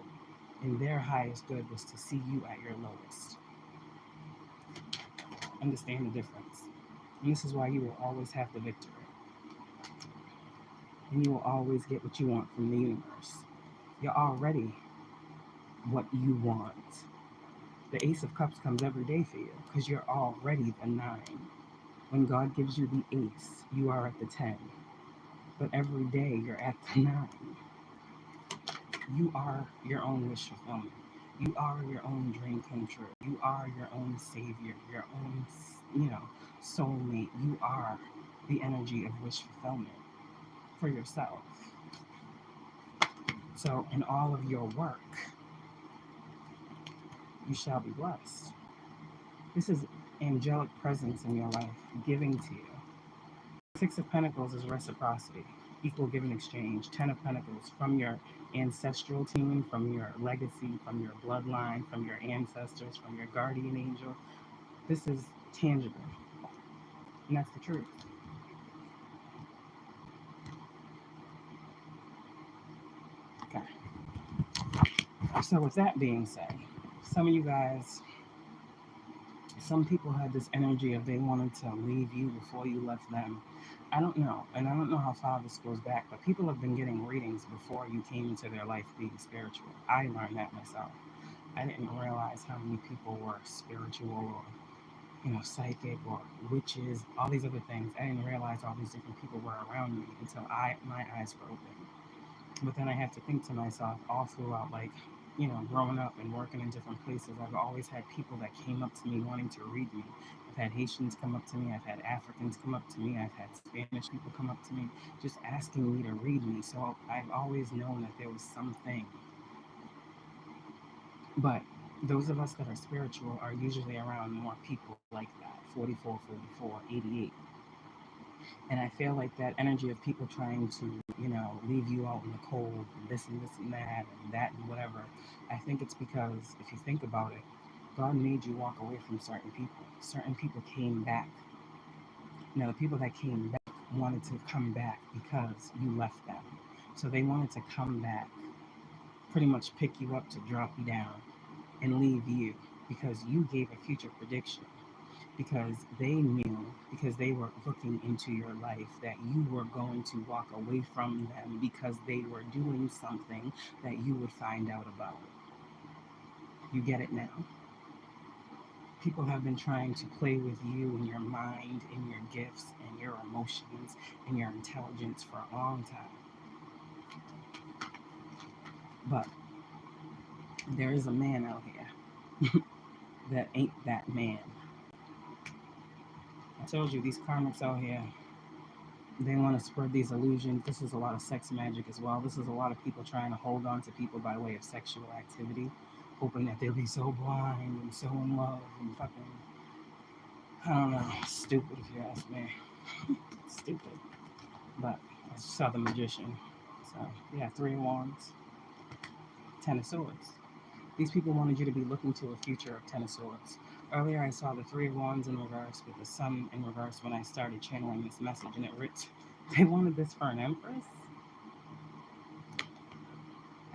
And their highest good was to see you at your lowest. Understand the difference. And this is why you will always have the victory. And you will always get what you want from the universe. You're already what you want. The Ace of Cups comes every day for you because you're already the 9. When God gives you the Ace, you are at the 10. But every day you're at the 9. You are your own wish fulfillment. You are your own dream come true. You are your own savior, your own, soulmate. You are the energy of wish fulfillment for yourself. So in all of your work, you shall be blessed. This is angelic presence in your life, giving to you. 6 of Pentacles is reciprocity, equal give and exchange. 10 of Pentacles, from your ancestral team, from your legacy, from your bloodline, from your ancestors, from your guardian angel. This is tangible, and that's the truth. Okay. So with that being said, some of you guys, some people had this energy of they wanted to leave you before you left them. I don't know, and I don't know how far this goes back, but people have been getting readings before you came into their life being spiritual. I learned that myself. I didn't realize how many people were spiritual or, psychic or witches, all these other things. I didn't realize all these different people were around me until my eyes were open. But then I have to think to myself, all throughout, growing up and working in different places, I've always had people that came up to me wanting to read me. I've had Haitians come up to me, I've had Africans come up to me, I've had Spanish people come up to me, just asking me to read me. So I've always known that there was something. But those of us that are spiritual are usually around more people like that, 44, 44, 88. And I feel like that energy of people trying to, leave you out in the cold, and this and that and whatever, I think it's because if you think about it, God made you walk away from certain people. Certain people came back. Now, the people that came back wanted to come back because you left them. So they wanted to come back, pretty much pick you up to drop you down and leave you because you gave a future prediction. Because they knew, because they were looking into your life, that you were going to walk away from them because they were doing something that you would find out about. You get it now? People have been trying to play with you and your mind and your gifts and your emotions and your intelligence for a long time. But there is a man out here that ain't that man. I told you, these karmics out here, they want to spread these illusions. This is a lot of sex magic as well. This is a lot of people trying to hold on to people by way of sexual activity, hoping that they'll be so blind and so in love and fucking, I don't know, stupid if you ask me. Stupid. But I just saw the magician. So, yeah, 3 of Wands, 10 of Swords. These people wanted you to be looking to a future of 10 of Swords. Earlier, I saw the 3 of Wands in reverse with the Sun in reverse when I started channeling this message, and it writ. They wanted this for an Empress?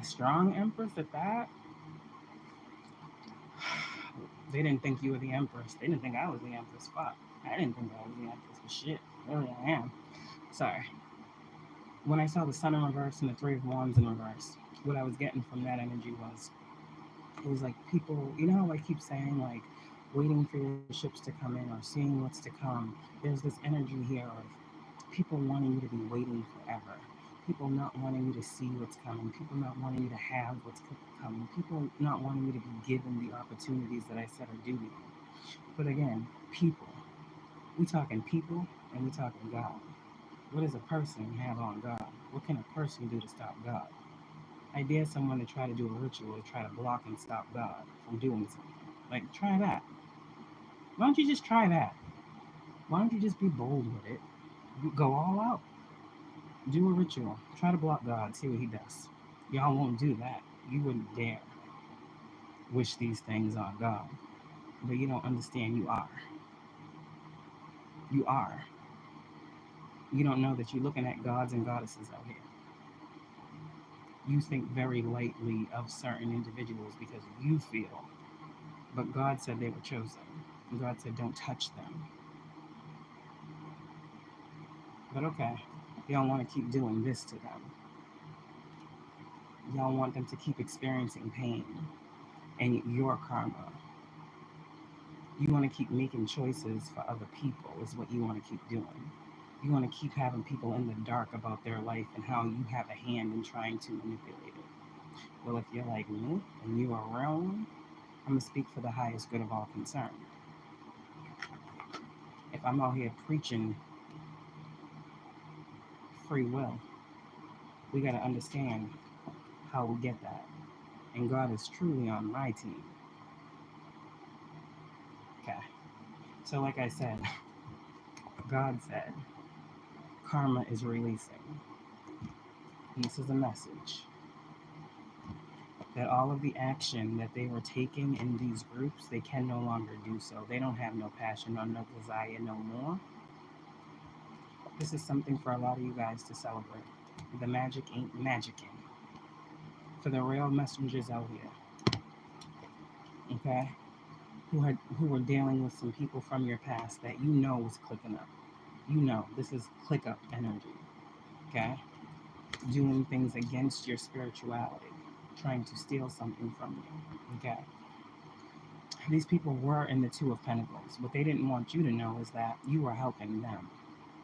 A strong Empress at that? They didn't think you were the Empress. They didn't think I was the Empress. Fuck. I didn't think I was the Empress, but shit. Really, I am. Sorry. When I saw the Sun in reverse and the 3 of Wands in reverse, what I was getting from that energy was, it was like people, you know how I keep saying, like, waiting for your ships to come in or seeing what's to come. There's this energy here of people wanting you to be waiting forever. People not wanting you to see what's coming. People not wanting you to have what's coming. People not wanting you to be given the opportunities that I said are due to you. But again, people. We talking people and we talking God. What does a person have on God? What can a person do to stop God? I dare someone to try to do a ritual to try to block and stop God from doing something. Like, try that. Why don't you just try that? Why don't you just be bold with it? Go all out. Do a ritual. Try to block God. See what he does. Y'all won't do that. You wouldn't dare wish these things on God. But you don't understand you are. You are. You don't know that you're looking at gods and goddesses out here. You think very lightly of certain individuals because you feel. But God said they were chosen. God said don't touch them. But okay, y'all want to keep doing this to them. Y'all want them to keep experiencing pain and your karma. You want to keep making choices for other people is what you want to keep doing. You want to keep having people in the dark about their life and how you have a hand in trying to manipulate it. Well, if you're like me and you are a real one, I'm going to speak for the highest good of all concerned. If I'm out here preaching free will, we got to understand how we get that. And God is truly on my team. Okay. So like I said, God said, karma is releasing. And this is a message. That all of the action that they were taking in these groups, they can no longer do so. They don't have no passion or no desire no more. This is something for a lot of you guys to celebrate. The magic ain't magicking. For the real messengers out here, okay, who were dealing with some people from your past that you know was clicking up. You know, this is click up energy, okay? Doing things against your spirituality, trying to steal something from you, okay? These people were in the 2 of Pentacles. What they didn't want you to know is that you were helping them.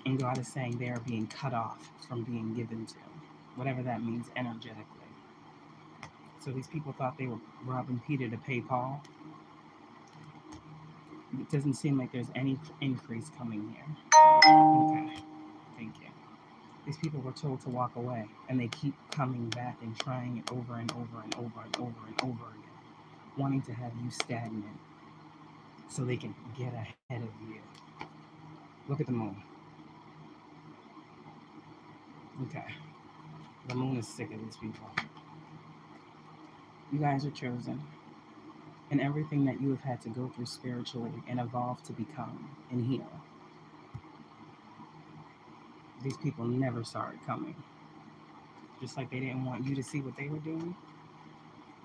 And God is saying they are being cut off from being given to, whatever that means energetically. So these people thought they were robbing Peter to pay Paul. It doesn't seem like there's any increase coming here. Okay, thank you. These people were told to walk away, and they keep coming back and trying it over and over and over and over and over again, wanting to have you stagnant so they can get ahead of you. Look at the moon. Okay. The moon is sick of these people. You guys are chosen. And everything that you have had to go through spiritually and evolve to become and heal, these people never saw it coming. Just like they didn't want you to see what they were doing,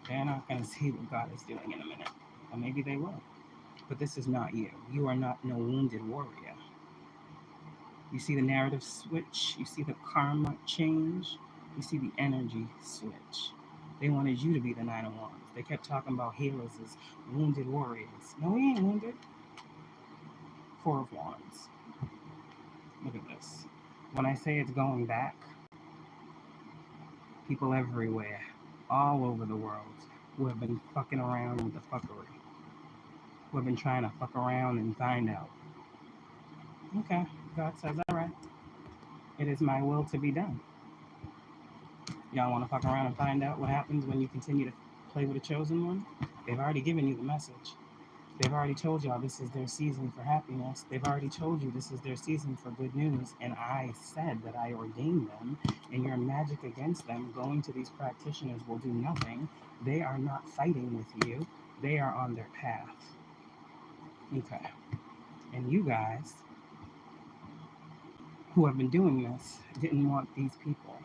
they're not going to see what God is doing in a minute. Or maybe they will. But this is not you. You are not no wounded warrior. You see the narrative switch. You see the karma change. You see the energy switch. They wanted you to be the Nine of Wands. They kept talking about healers as wounded warriors. No, we ain't wounded. Four of Wands. Look at this. When I say it's going back, people everywhere, all over the world, who have been fucking around with the fuckery, who have been trying to fuck around and find out. Okay, God says, all right, it is my will to be done. Y'all want to fuck around and find out what happens when you continue to play with a chosen one? They've already given you the message. They've already told y'all this is their season for happiness. They've already told you this is their season for good news. And I said that I ordained them, and your magic against them going to these practitioners will do nothing. They are not fighting with you. They are on their path. Okay. And you guys who have been doing this didn't want these people,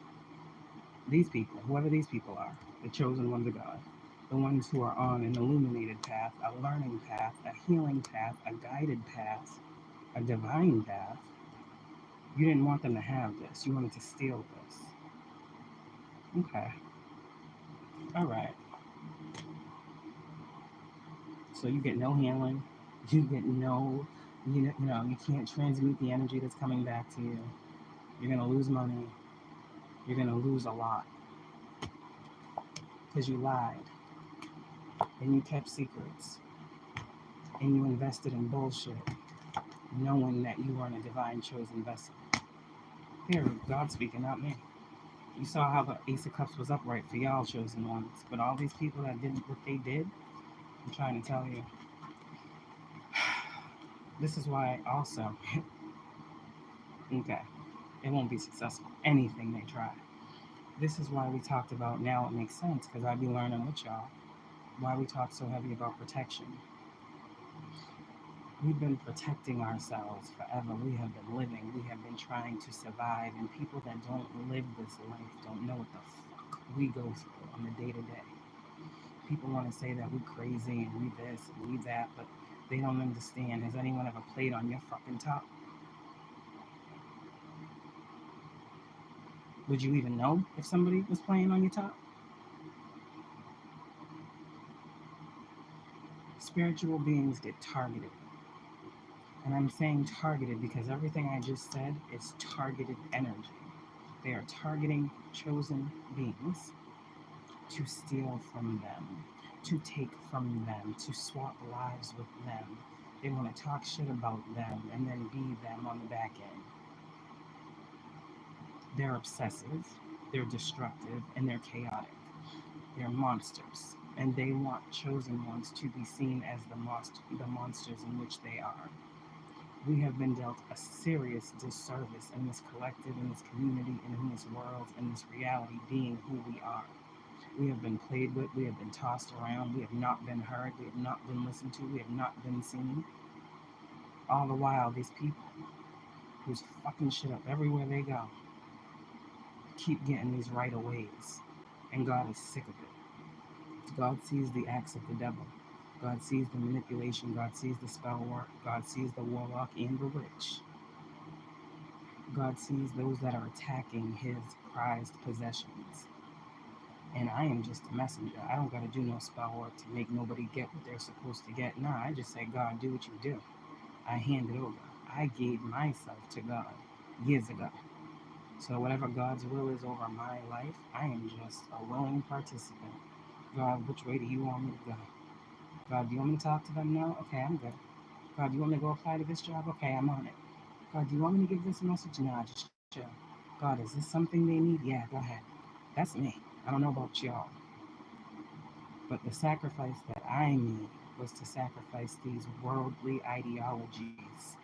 whoever these people are, the chosen ones of God, the ones who are on an illuminated path, a learning path, a healing path, a guided path, a divine path. You didn't want them to have this. You wanted to steal this. Okay. All right. So you get no healing. You get no, you can't transmute the energy that's coming back to you. You're going to lose money. You're going to lose a lot. Because you lied. And you kept secrets. And you invested in bullshit, knowing that you weren't a divine chosen vessel. Here, God speaking, not me. You saw how the Ace of Cups was upright for y'all chosen ones. But all these people that did what they did, I'm trying to tell you. This is why also, okay, it won't be successful. Anything they try. This is why we talked about, now it makes sense, because I be learning with y'all, why we talk so heavy about protection. We've been protecting ourselves forever. We have been living. We have been trying to survive. And people that don't live this life don't know what the fuck we go through on the day-to-day. People want to say that we crazy and we this and we that, but they don't understand. Has anyone ever played on your fucking top? Would you even know if somebody was playing on your top? Spiritual beings get targeted. And I'm saying targeted because everything I just said is targeted energy. They are targeting chosen beings to steal from them, to take from them, to swap lives with them. They want to talk shit about them and then be them on the back end. They're obsessive, they're destructive, and they're chaotic. They're monsters. And they want chosen ones to be seen as the monsters in which they are. We have been dealt a serious disservice in this collective, in this community, in this world, in this reality, being who we are. We have been played with, we have been tossed around, we have not been heard, we have not been listened to, we have not been seen. All the while, these people who's fucking shit up everywhere they go keep getting these right-of-ways, and God is sick of it. God sees the acts of the devil. God sees the manipulation. God sees the spell work. God sees the warlock and the witch. God sees those that are attacking his prized possessions. And I am just a messenger. I don't got to do no spell work to make nobody get what they're supposed to get. Nah, I just say, God, do what you do. I hand it over. I gave myself to God years ago. So whatever God's will is over my life, I am just a willing participant. God, which way do you want me to go? God, do you want me to talk to them now? Okay, I'm good. God, do you want me to go apply to this job? Okay, I'm on it. God, do you want me to give this message? Nah, just chill. God, is this something they need? Yeah, go ahead. That's me. I don't know about y'all. But the sacrifice that I made was to sacrifice these worldly ideologies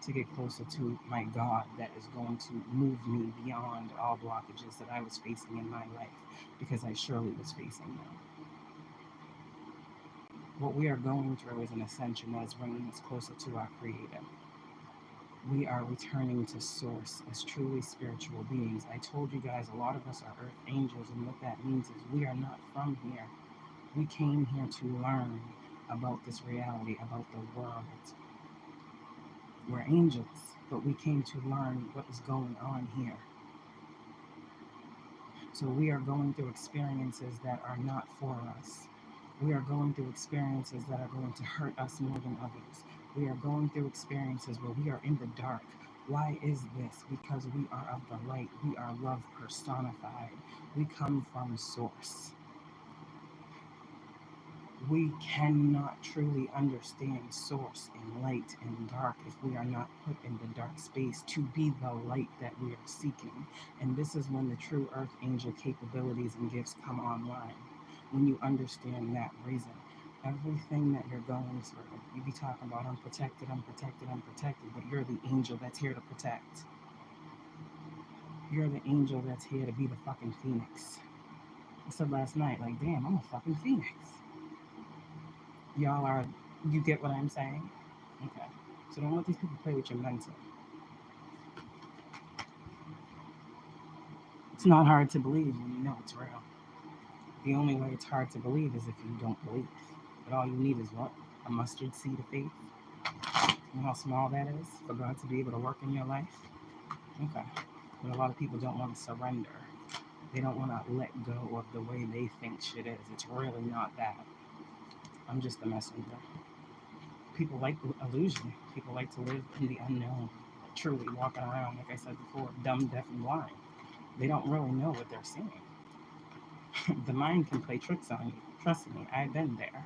to get closer to my God that is going to move me beyond all blockages that I was facing in my life, because I surely was facing them. What we are going through is an ascension that is bringing us closer to our Creator. We are returning to Source as truly spiritual beings. I told you guys a lot of us are earth angels, and what that means is we are not from here. We came here to learn about this reality, about the world. We're angels, but we came to learn what is going on here. So we are going through experiences that are not for us. We are going through experiences that are going to hurt us more than others. We are going through experiences where we are in the dark. Why is this? Because we are of the light. We are love personified. We come from Source. We cannot truly understand Source and light and dark if we are not put in the dark space to be the light that we are seeking. And this is when the true earth angel capabilities and gifts come online. When you understand that reason, everything that you're going through, you be talking about unprotected, unprotected, unprotected, but you're the angel that's here to protect. You're the angel that's here to be the fucking phoenix. I said last night, like, damn, I'm a fucking phoenix. Y'all are, you get what I'm saying? Okay. So don't let these people play with your mental. It's not hard to believe when you know it's real. The only way it's hard to believe is if you don't believe. But all you need is what? A mustard seed of faith. You know how small that is for God to be able to work in your life? Okay. But a lot of people don't want to surrender. They don't want to let go of the way they think shit is. It's really not that. I'm just the messenger. People like illusion. People like to live in the unknown. Truly walking around, like I said before, dumb, deaf, and blind. They don't really know what they're seeing. The mind can play tricks on you. Trust me, I've been there.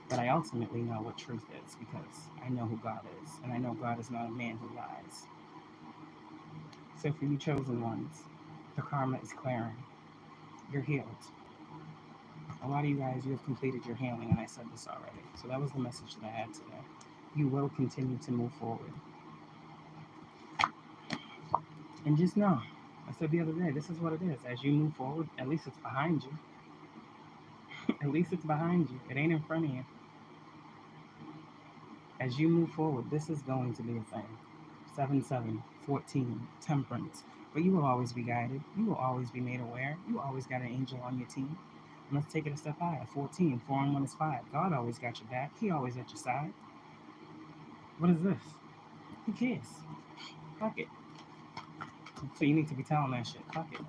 But I ultimately know what truth is because I know who God is. And I know God is not a man who lies. So for you chosen ones, the karma is clearing. You're healed. A lot of you guys, you have completed your healing, and I said this already. So that was the message that I had today. You will continue to move forward. And just know, I said the other day, this is what it is. As you move forward, at least it's behind you. At least it's behind you. It ain't in front of you. As you move forward, this is going to be a thing. 7-7, 14, temperance. But you will always be guided. You will always be made aware. You always got an angel on your team. And let's take it a step higher. 14, 4 and 1 is 5. God always got your back. He always at your side. What is this? Who cares? Fuck it. So you need to be telling that shit. Fuck it.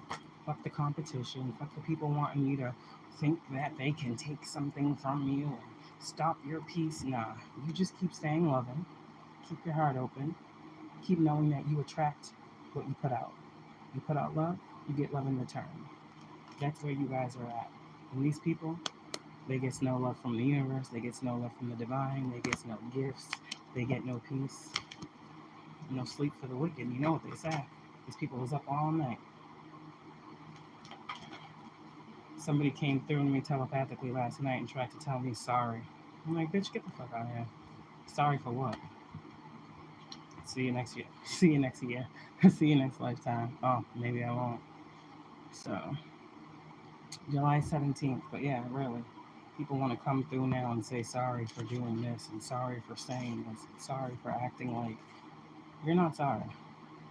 Fuck the competition. Fuck the people wanting you to think that they can take something from you and stop your peace. Nah. You just keep staying loving. Keep your heart open. Keep knowing that you attract what you put out. You put out love, you get love in return. That's where you guys are at. And these people, they get no love from the universe. They get no love from the divine. They get no gifts. They get no peace. No sleep for the wicked. You know what they say. These people was up all night. Somebody came through to me telepathically last night and tried to tell me sorry. I'm like, bitch, get the fuck out of here. Sorry for what? See you next year. See you next year. See you next lifetime. Oh, maybe I won't. So, July 17th. But yeah, really. People want to come through now and say sorry for doing this and sorry for saying this and sorry for acting like you're not sorry.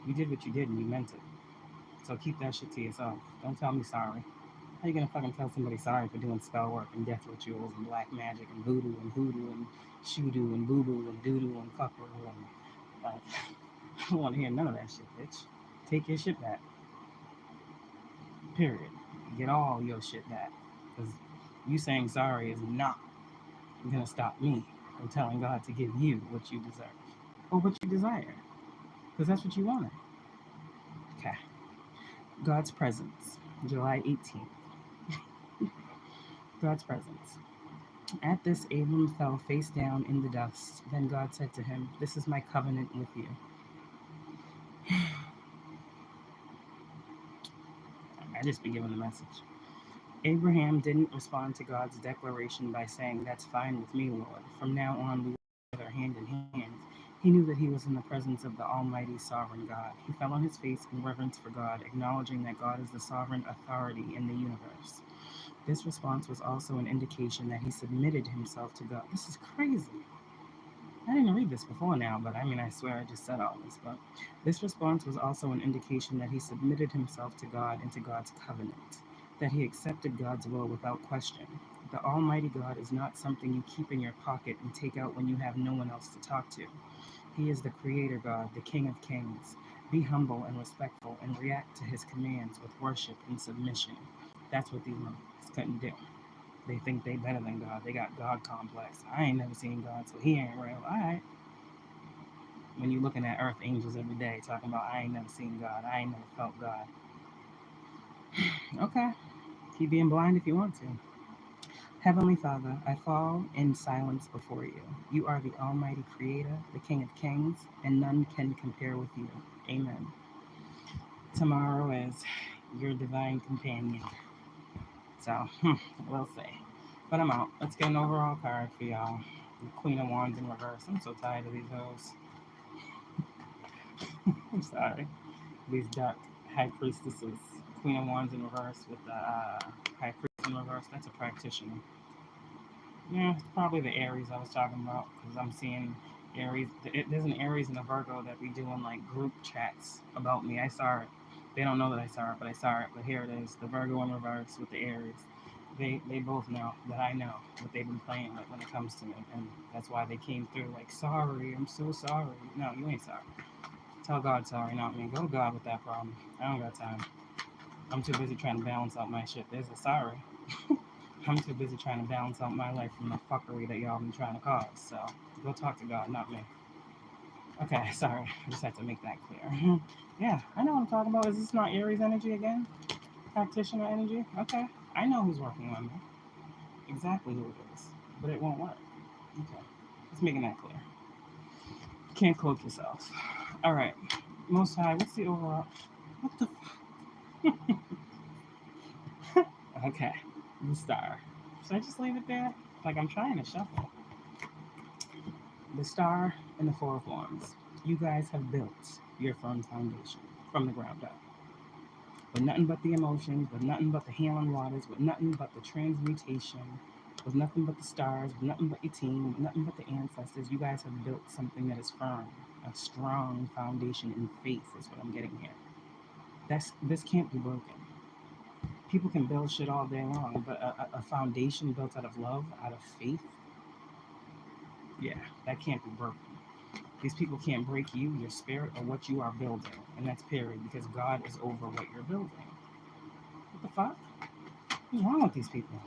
You did what you did and you meant it. So keep that shit to yourself. Don't tell me sorry. How you gonna fucking tell somebody sorry for doing spell work and death rituals and black magic and voodoo and hoodoo and shoodoo and boo boo and doo doo and fucker and like, I don't want to hear none of that shit, bitch. Take your shit back. Period. Get all your shit back. Because you saying sorry is not gonna stop me from telling God to give you what you deserve or what you desire. Because that's what you wanted. Okay. God's presence, July 18th. God's presence. At this, Abram fell face down in the dust. Then God said to him, "This is my covenant with you." I just be giving the message. Abraham didn't respond to God's declaration by saying, "That's fine with me, Lord. From now on, we will work together hand in hand." He knew that he was in the presence of the Almighty Sovereign God. He fell on his face in reverence for God, acknowledging that God is the sovereign authority in the universe. This response was also an indication that he submitted himself to God. This is crazy. I didn't read this before now, but I mean, I swear I just said all this. But this response was also an indication that he submitted himself to God and to God's covenant, that he accepted God's will without question. The Almighty God is not something you keep in your pocket and take out when you have no one else to talk to. He is the Creator God, the King of Kings. Be humble and respectful and react to his commands with worship and submission. That's what these motherfuckers couldn't do. They think they better than God. They got God complex. I ain't never seen God, so he ain't real. All right. When you looking at earth angels every day talking about I ain't never seen God, I ain't never felt God. Okay. Keep being blind if you want to. Heavenly Father, I fall in silence before you. You are the Almighty Creator, the King of Kings, and none can compare with you. Amen. Tomorrow is your divine companion. So, we'll see. But I'm out. Let's get an overall card for y'all. The Queen of Wands in reverse. I'm so tired of these hoes. I'm sorry. These dark High Priestesses. Queen of Wands in reverse with the High Priest in reverse. That's a practitioner. Yeah, it's probably the Aries I was talking about because I'm seeing Aries. There's an Aries and a Virgo that be doing like group chats about me. I saw it. They don't know that I saw it, but I saw it. But here it is, the Virgo in reverse with the Aries. They both know that I know what they've been playing with when it comes to me, and that's why they came through like, sorry, I'm so sorry. No, you ain't sorry. Tell God sorry, not me. Go to God with that problem. I don't got time. I'm too busy trying to balance out my shit. There's a sorry. I'm too busy trying to balance out my life from the fuckery that y'all been trying to cause. So go talk to God, not me. Okay, sorry. I just had to make that clear. Yeah, I know what I'm talking about. Is this not Aries energy again? Practitioner energy? Okay. I know who's working on me. Exactly who it is. But it won't work. Okay. Just making that clear. Can't cloak yourself. Alright. Most High, what's the overall? What the Okay. The Star. Should I just leave it there? Like I'm trying to shuffle. The Star and the Four of Wands. You guys have built your firm foundation from the ground up. With nothing but the emotions, with nothing but the healing waters, with nothing but the transmutation, with nothing but the stars, with nothing but your team, with nothing but the ancestors. You guys have built something that is firm, a strong foundation in faith is what I'm getting here. This can't be broken. People can build shit all day long, but a foundation built out of love, out of faith, yeah, that can't be broken. These people can't break you, your spirit, or what you are building. And that's period, because God is over what you're building. What the fuck? What's wrong with these people?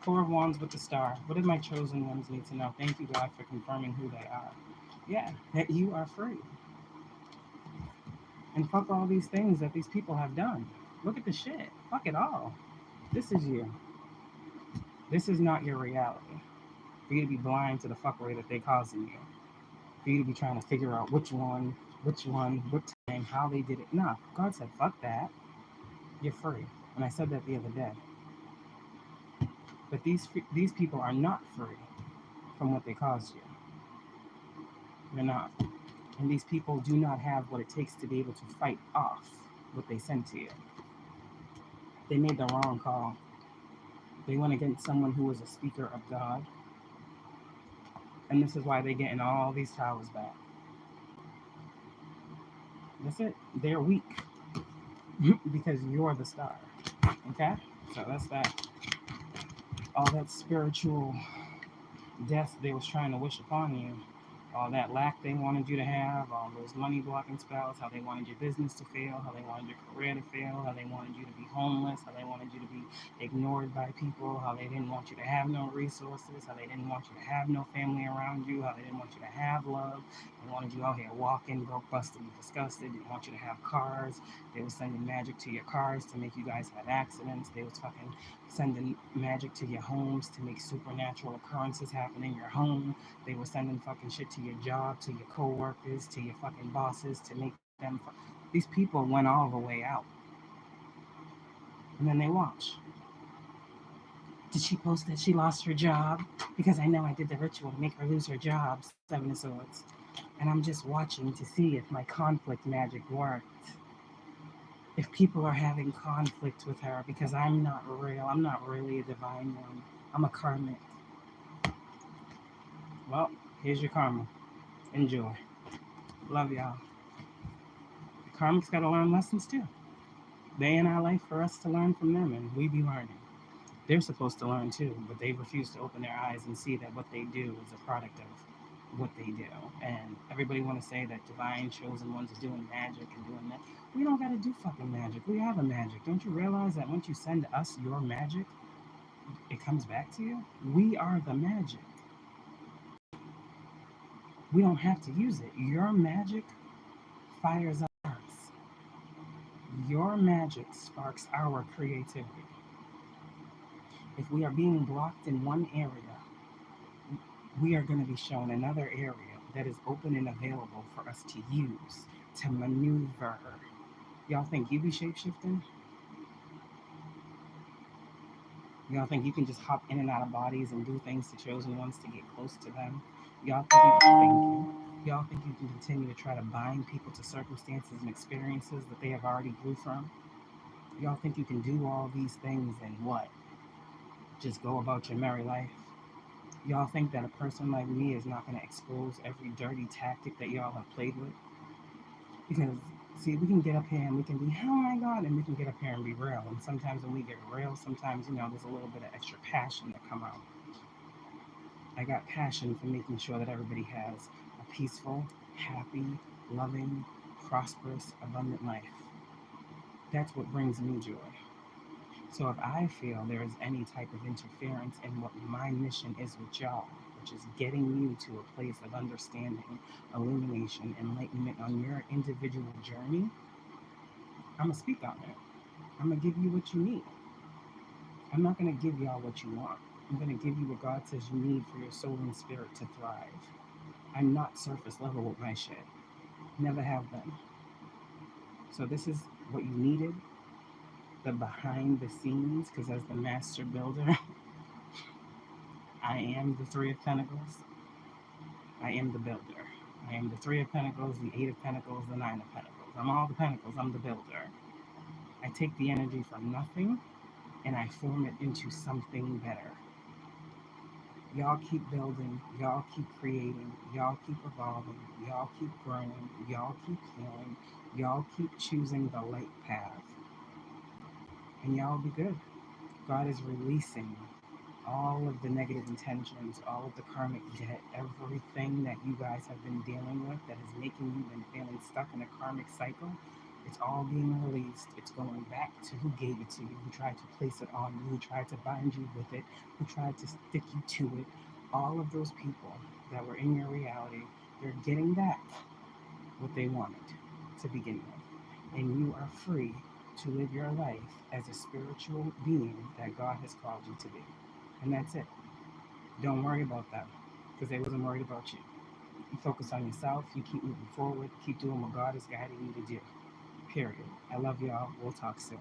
Four of Wands with the Star. What did my chosen ones need to know? Thank you, God, for confirming who they are. Yeah, that you are free. And fuck all these things that these people have done. Look at the shit. Fuck it all. This is you. This is not your reality. For you to be blind to the fuckery that they causing you. For you to be trying to figure out which one, what time, how they did it. No, God said, fuck that. You're free. And I said that the other day. But these people are not free from what they caused you. They're not. And these people do not have what it takes to be able to fight off what they sent to you. They made the wrong call. They went against someone who was a speaker of God. And this is why they're getting all these towers back. That's it. They're weak. Because you're the star. Okay? So that's that. All that spiritual death they was trying to wish upon you, all that lack they wanted you to have, all those money blocking spells, how they wanted your business to fail, how they wanted your career to fail, how they wanted you to be homeless, how they wanted you to be ignored by people, how they didn't want you to have no resources, how they didn't want you to have no family around you, how they didn't want you to have love. They wanted you out here walking, broke, busted, and disgusted. They didn't want you to have cars. They were sending magic to your cars to make you guys have accidents. They was fucking sending magic to your homes to make supernatural occurrences happen in your home. They were sending fucking shit to your job, to your co-workers, to your fucking bosses to make them... These people went all the way out. And then they watch. Did she post that she lost her job? Because I know I did the ritual to make her lose her job, Seven of Swords. And I'm just watching to see if my conflict magic worked. If people are having conflict with her, because I'm not real. I'm not really a divine one. I'm a karmic. Well, here's your karma. Enjoy. Love y'all. The karmics got to learn lessons too. They in our life for us to learn from them, and we be learning. They're supposed to learn too, but they refuse to open their eyes and see that what they do is a product of what they do. And everybody want to say that divine chosen ones is doing magic and doing that. We don't got to do fucking magic. We have a magic. Don't you realize that once you send us your magic, it comes back to you? We are the magic. We don't have to use it. Your magic fires ours. Your magic sparks our creativity. If we are being blocked in one area, we are going to be shown another area that is open and available for us to use, to maneuver. Y'all think you be shapeshifting? Y'all think you can just hop in and out of bodies and do things to chosen ones to get close to them? Y'all think you can continue to try to bind people to circumstances and experiences that they have already grew from? Y'all think you can do all these things and what? Just go about your merry life? Y'all think that a person like me is not going to expose every dirty tactic that y'all have played with? Because, see, we can get up here and we can be, oh my God, and we can get up here and be real. And sometimes when we get real, sometimes, there's a little bit of extra passion that come out. I got passion for making sure that everybody has a peaceful, happy, loving, prosperous, abundant life. That's what brings me joy. So if I feel there is any type of interference in what my mission is with y'all, which is getting you to a place of understanding, illumination, enlightenment on your individual journey, I'm going to speak on it. I'm going to give you what you need. I'm not going to give y'all what you want. I'm going to give you what God says you need for your soul and spirit to thrive. I'm not surface level with my shit. Never have been. So this is what you needed. The behind the scenes, because as the master builder, I am the Three of Pentacles. I am the builder. I am the Three of Pentacles, the Eight of Pentacles, the Nine of Pentacles. I'm all the Pentacles. I'm the builder. I take the energy from nothing and I form it into something better. Y'all keep building. Y'all keep creating. Y'all keep evolving. Y'all keep growing. Y'all keep healing. Y'all keep choosing the light path. And y'all be good. God is releasing all of the negative intentions, all of the karmic debt, everything that you guys have been dealing with that is making you been feeling stuck in a karmic cycle. It's all being released. It's going back to who gave it to you, who tried to place it on you, who tried to bind you with it, who tried to stick you to it. All of those people that were in your reality, they're getting back what they wanted to begin with. And you are free to live your life as a spiritual being that God has called you to be. And that's it. Don't worry about them because they wasn't worried about you. You focus on yourself. You keep moving forward. Keep doing what God is guiding you to do. Period. I love y'all. We'll talk soon.